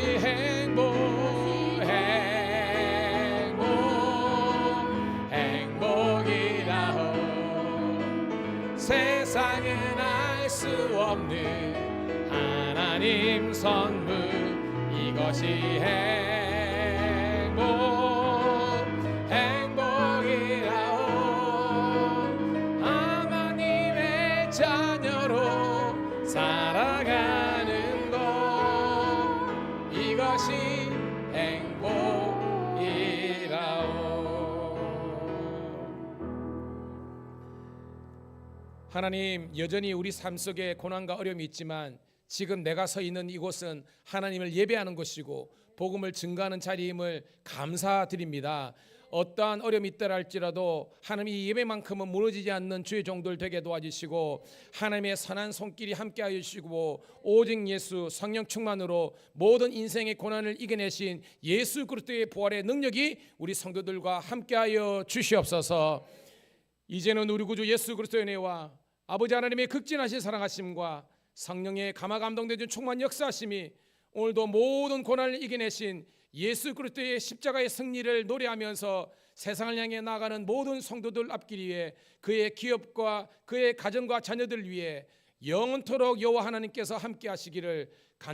S1: 세상은 알 수 없는 하나님 선물, 이것이 행복이라오. 하나님의 자녀로 살아가는 것, 이것이 행복이라오. 하나님, 여전히 우리 삶 속에 고난과 어려움이 있지만 지금 내가 서 있는 이곳은 하나님을 예배하는 곳이고 복음을 증거하는 자리임을 감사드립니다. 어떠한 어려움이 있더라 할지라도 하나님 이 예배만큼은 무너지지 않는 주의 종들 되게 도와주시고 하나님의 선한 손길이 함께하여 주시고 오직 예수 성령 충만으로 모든 인생의 고난을 이겨내신 예수 그리스도의 부활의 능력이 우리 성도들과 함께하여 주시옵소서. 이제는 우리 구주 예수 그리스도의 은혜와 아버지 하나님의 극진하신 사랑하심과 성령의 감화 감동되는 충만 역사하심이 오늘도 모든 고난을 이겨내신 예수 그리스도의 십자가의 승리를 노래하면서 세상을 향해 나아가는 모든 성도들 앞길 위해 그의 기업과 그의 가정과 자녀들 위해 영원토록 여호와 하나님께서 함께 하시기를